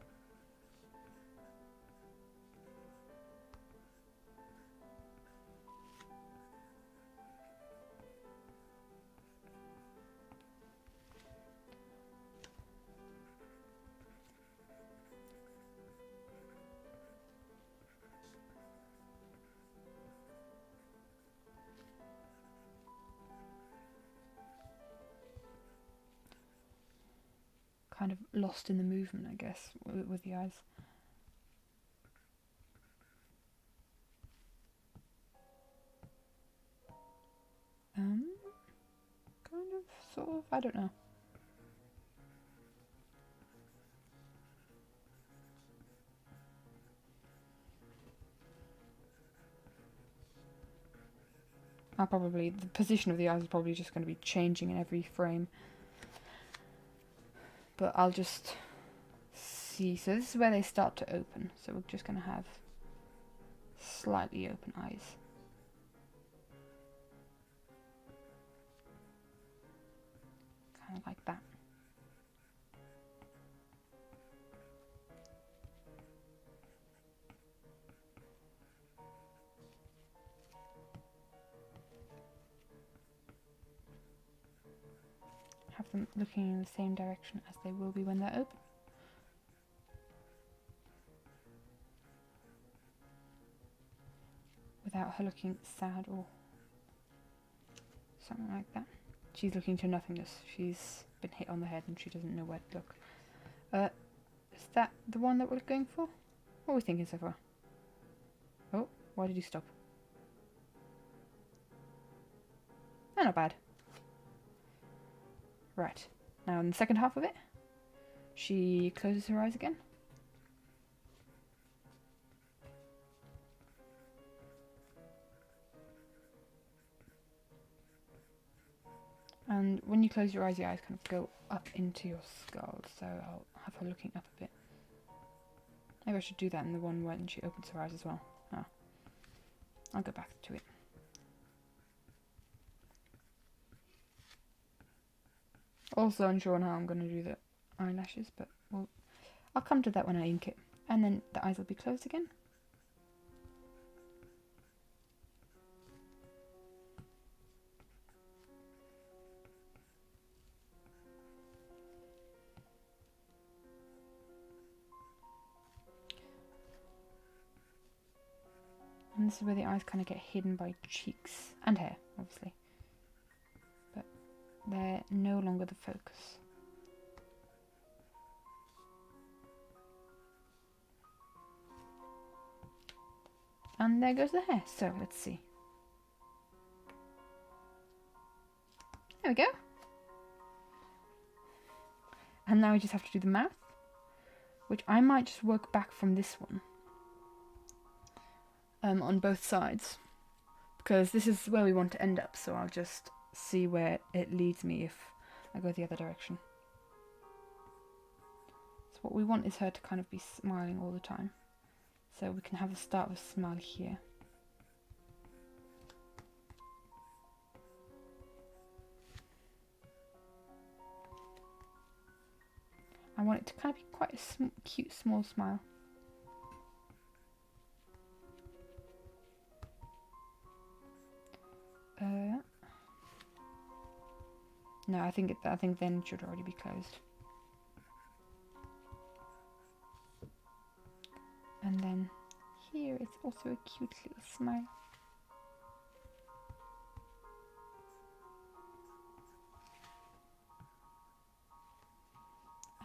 Kind of lost in the movement, I guess, with the eyes. Kind of, sort of, I don't know. The position of the eyes is probably just going to be changing in every frame. But I'll just see. So this is where they start to open. So we're just going to have slightly open eyes. Kind of like that. Have them looking in the same direction as they will be when they're open. Without her looking sad or something like that. She's looking to nothingness. She's been hit on the head and she doesn't know where to look. Is that the one that we're going for? What are we thinking so far? Oh, why did you stop? Oh, not bad. Right, now in the second half of it, she closes her eyes again. And when you close your eyes kind of go up into your skull, so I'll have her looking up a bit. Maybe I should do that in the one when she opens her eyes as well. Ah, I'll go back to it. Also unsure on how I'm going to do the eyelashes, but I'll come to that when I ink it. And then the eyes will be closed again. And this is where the eyes kind of get hidden by cheeks and hair, obviously. But they're no longer the focus. And there goes the hair. So let's see. There we go. And now we just have to do the mouth, which I might just work back from this one. On both sides. Because this is where we want to end up, so I'll just see where it leads me if I go the other direction. So what we want is her to kind of be smiling all the time. So we can have the start of a smile here. I want it to kind of be quite a cute small smile. No, I think then it should already be closed. And then here it's also a cute little smile.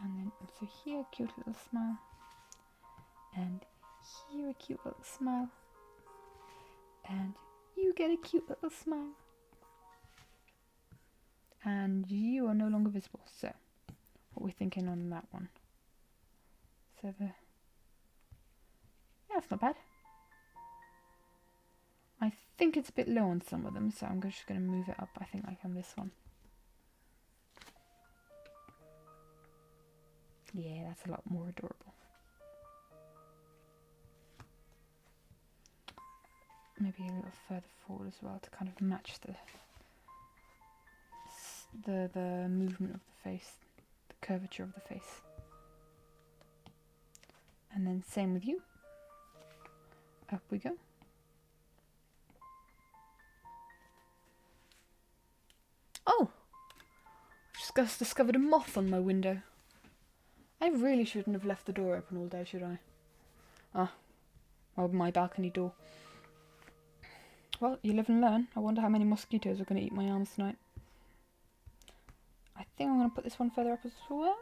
And then also here a cute little smile. And here a cute little smile. And you get a cute little smile. And you are no longer visible. So, what we're thinking on that one. So yeah, that's not bad. I think it's a bit low on some of them, so I'm just going to move it up, I think, like on this one. Yeah, that's a lot more adorable. Maybe a little further forward as well to kind of match the movement of the face, the curvature of the face. And then same with you. Up we go. Oh! I just discovered a moth on my window. I really shouldn't have left the door open all day, should I? Ah, well, my balcony door. Well, you live and learn. I wonder how many mosquitoes are going to eat my arms tonight. I think I'm going to put this one further up as well.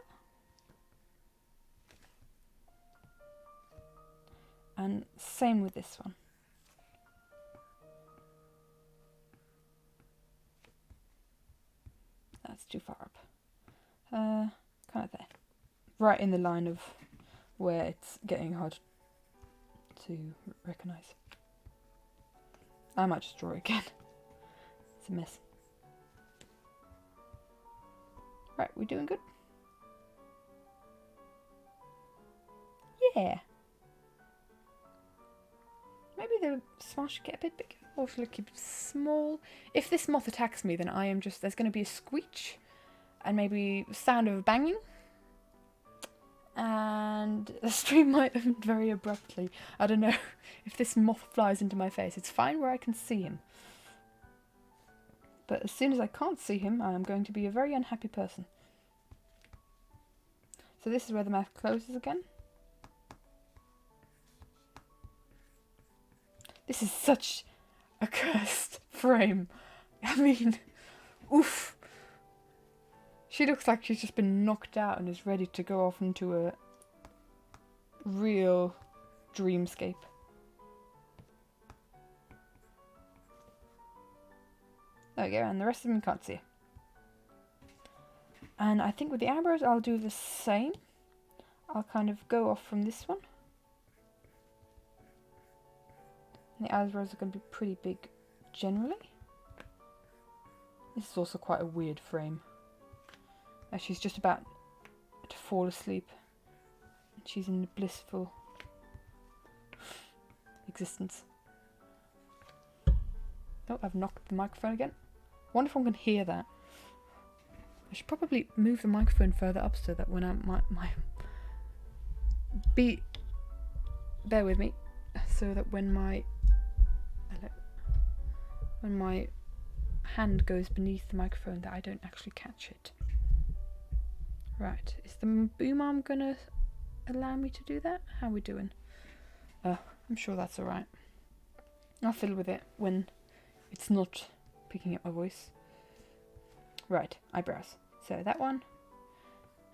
And same with this one. That's too far up. Kind of there. Right in the line of where it's getting hard to recognise. I might just draw it again. It's a mess. Right, we doing good? Yeah. Maybe the smile should get a bit bigger. Or should I keep it small? If this moth attacks me, then there's going to be a screech. And maybe the sound of banging. And the stream might end very abruptly. I don't know. If this moth flies into my face, it's fine where I can see him. But as soon as I can't see him, I am going to be a very unhappy person. So this is where the mouth closes again. This is such a cursed frame. I mean, oof. She looks like she's just been knocked out and is ready to go off into a real dreamscape. There we go, and the rest of them you can't see. And I think with the eyebrows I'll do the same. I'll kind of go off from this one. And the eyebrows are going to be pretty big generally. This is also quite a weird frame. She's just about to fall asleep. She's in a blissful existence. Oh, I've knocked the microphone again. I wonder if I can hear that. I should probably move the microphone further up so that when bear with me, so that when my hand goes beneath the microphone that I don't actually catch it. Right, is the boom arm gonna allow me to do that? How are we doing? I'm sure that's alright. I'll fiddle with it when it's not picking up my voice. Right, eyebrows. So that one.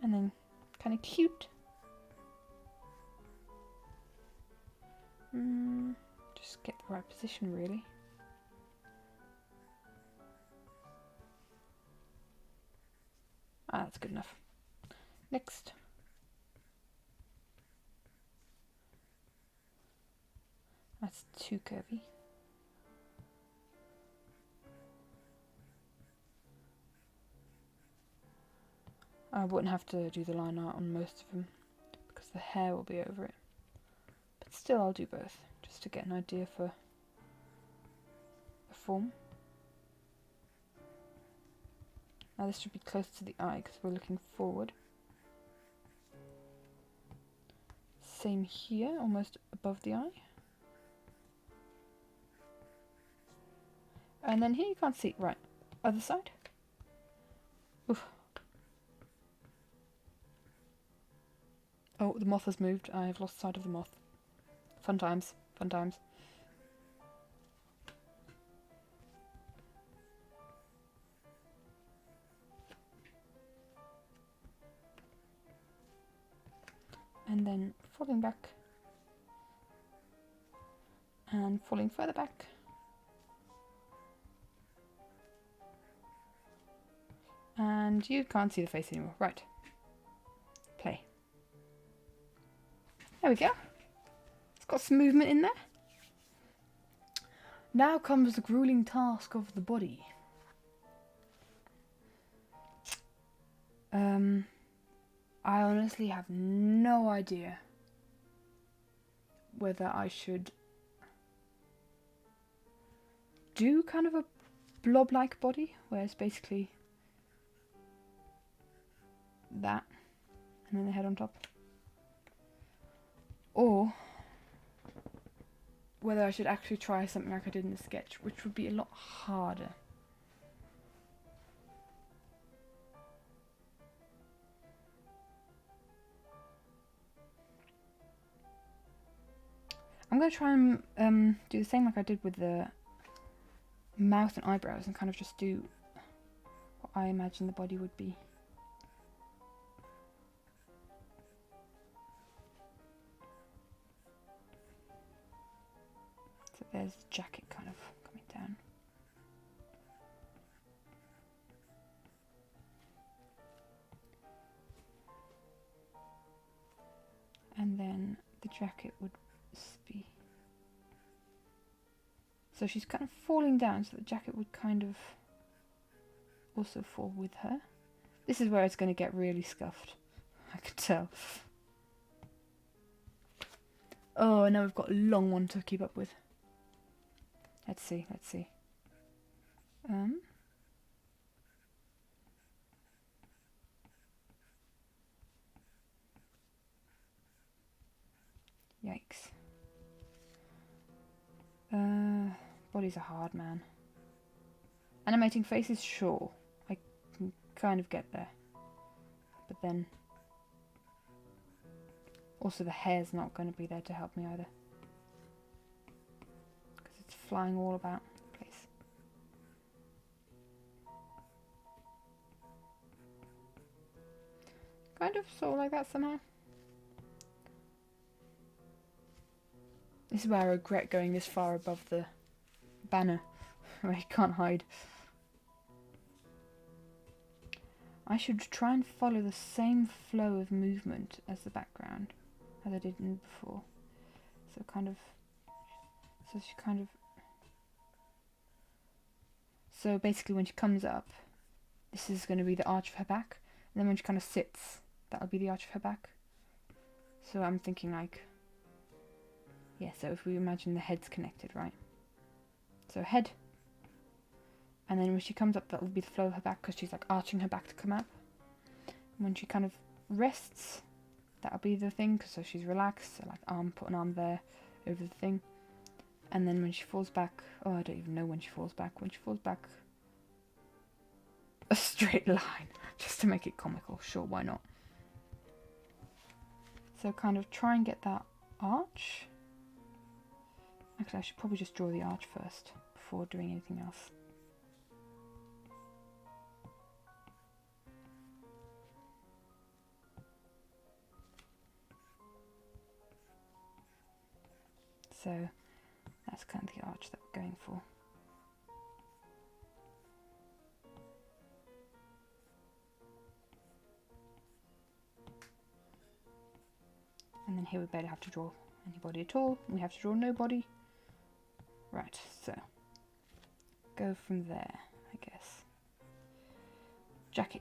And then kind of cute. Just get the right position, really. Ah, that's good enough. Next. That's too curvy. I wouldn't have to do the line art on most of them because the hair will be over it. But still, I'll do both just to get an idea for the form. Now this should be close to the eye because we're looking forward. Same here, almost above the eye. And then here you can't see. Right, other side. Oof. Oh, the moth has moved. I have lost sight of the moth. Fun times, fun times. And then falling back. And falling further back. And you can't see the face anymore. Right. Play. There we go. It's got some movement in there. Now comes the grueling task of the body. I honestly have no idea whether I should do kind of a blob-like body, where it's basically that, and then the head on top. Or whether I should actually try something like I did in the sketch, which would be a lot harder. I'm going to try and do the same like I did with the mouth and eyebrows and kind of just do what I imagine the body would be. So there's the jacket kind of coming down. And then the jacket would be... So she's kind of falling down, so the jacket would kind of also fall with her. This is where it's going to get really scuffed. I can tell. Oh, now we've got a long one to keep up with. Let's see, let's see. Yikes. Bodies are hard, man. Animating faces, sure. I can kind of get there. But then... also the hair's not going to be there to help me either. Because it's flying all about the place. Kind of, sort of like that somehow. This is where I regret going this far above the banner, where you can't hide. I should try and follow the same flow of movement as the background, as I did before. So she kind of... So basically when she comes up, this is going to be the arch of her back, and then when she kind of sits, that'll be the arch of her back. So I'm thinking like... yeah, so if we imagine the head's connected, right? So head. And then when she comes up, that'll be the flow of her back because she's like arching her back to come up. And when she kind of rests, that'll be the thing, cause so she's relaxed. So like put an arm there over the thing. And then when she falls back, oh, I don't even know when she falls back. When she falls back, a straight line, just to make it comical. Sure, why not? So kind of try and get that arch. Actually, I should probably just draw the arch first before doing anything else. So That's kind of the arch that we're going for. And then here we barely have to draw any body at all. We have to draw no body. Right, so go from there, I guess. Jacket.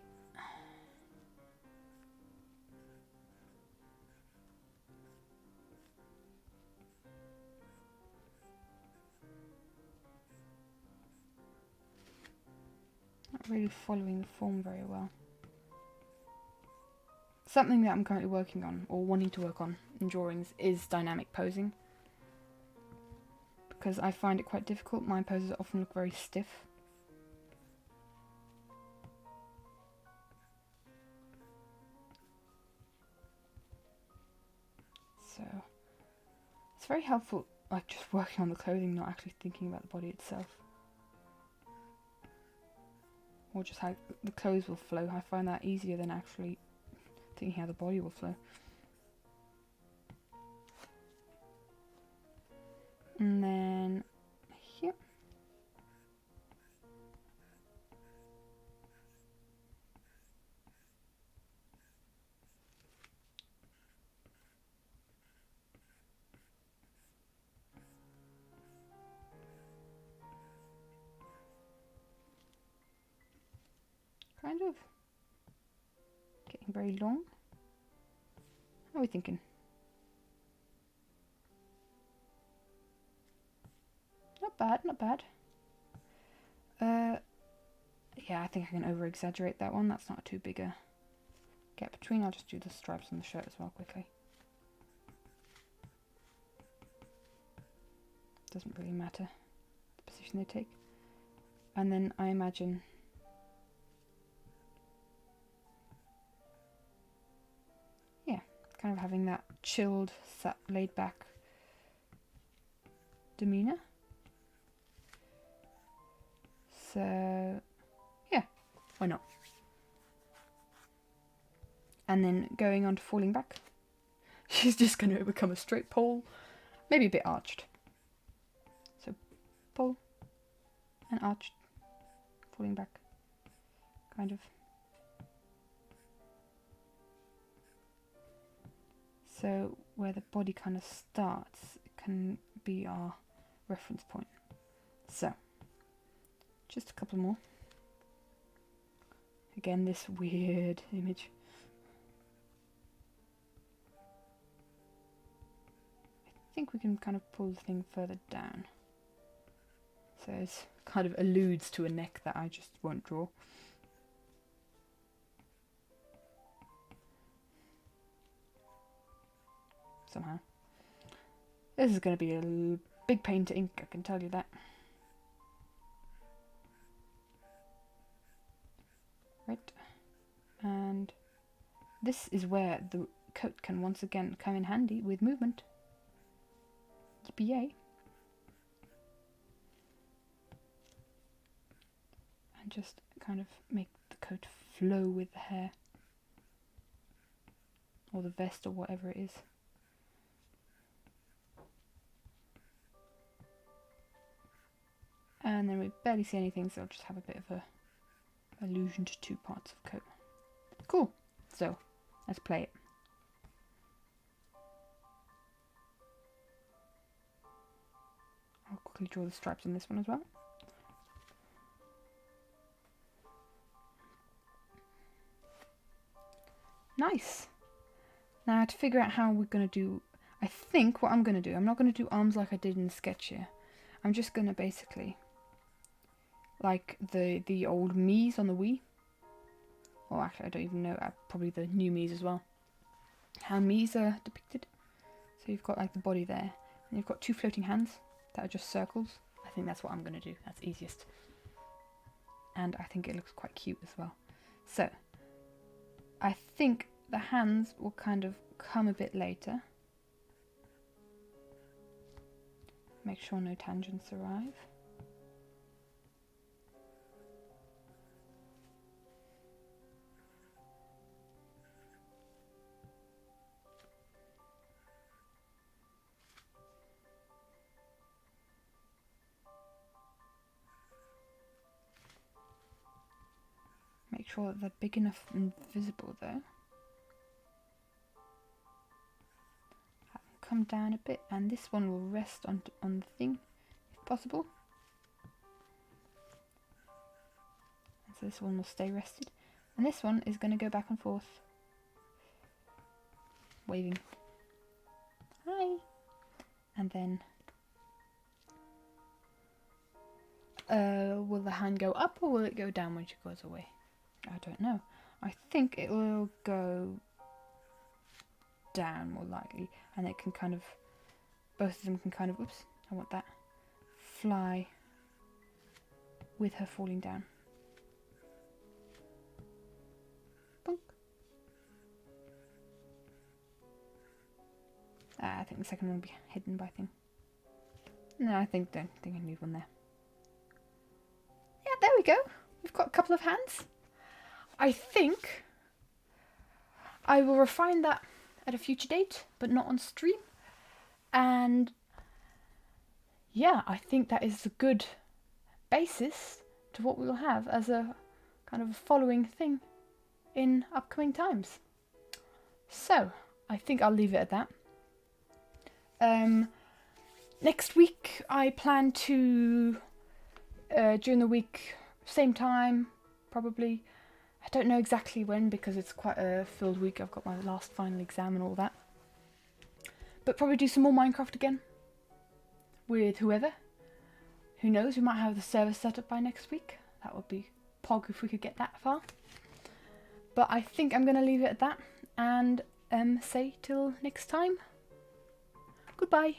Not really following the form very well. Something that I'm currently working on, or wanting to work on in drawings, is dynamic posing. Because I find it quite difficult. My poses often look very stiff. So, it's very helpful, like, just working on the clothing, not actually thinking about the body itself. Or just how the clothes will flow. I find that easier than actually thinking how the body will flow. And then here. Kind of getting very long. How are we thinking? Not bad, not bad. Yeah, I think I can over-exaggerate that one. That's not too big a gap between. I'll just do the stripes on the shirt as well quickly. Doesn't really matter the position they take. And then I imagine kind of having that chilled, laid back demeanour. So, yeah, why not? And then going on to falling back. She's just going to become a straight pole, maybe a bit arched. So, pole and arched, falling back, kind of. So where the body kind of starts can be our reference point. So, just a couple more. Again, this weird image. I think we can kind of pull the thing further down. So it kind of alludes to a neck that I just won't draw. Somehow. This is going to be a big pain to ink, I can tell you that. Right. And this is where the coat can once again come in handy with movement. Yippee-yay. And just kind of make the coat flow with the hair. Or the vest or whatever it is. And then we barely see anything, so I'll just have a bit of a allusion to two parts of coat. Cool. So, let's play it. I'll quickly draw the stripes on this one as well. Nice. Now to figure out how we're going to do, I think what I'm going to do, I'm not going to do arms like I did in the sketch here. I'm just going to basically, like the old Mii's on the Wii. Well, actually I don't even know, probably the new Mii's as well. How Mii's are depicted. So you've got like the body there, and you've got two floating hands that are just circles. I think that's what I'm going to do, that's easiest. And I think it looks quite cute as well. So, I think the hands will kind of come a bit later. Make sure no tangents arrive. sure that they're big enough and visible though. Come down a bit, and this one will rest on the thing if possible. And so this one will stay rested, and this one is going to go back and forth, waving. Hi. And then will the hand go up or will it go down when she goes away? I don't know. I think it will go down more likely, and it can kind of, both of them can kind of, oops, I want that, fly with her falling down. Bonk. I think the second one will be hidden by thing. No, I don't think I need one there. Yeah, there we go. We've got a couple of hands. I think I will refine that at a future date, but not on stream. And yeah, I think that is a good basis to what we will have as a kind of following thing in upcoming times. So I think I'll leave it at that. Next week I plan to, during the week, same time, probably. I don't know exactly when because it's quite a filled week. I've got my last final exam and all that. But probably do some more Minecraft again with whoever. Who knows, we might have the server set up by next week. That would be pog if we could get that far. But I think I'm going to leave it at that and say till next time. Goodbye.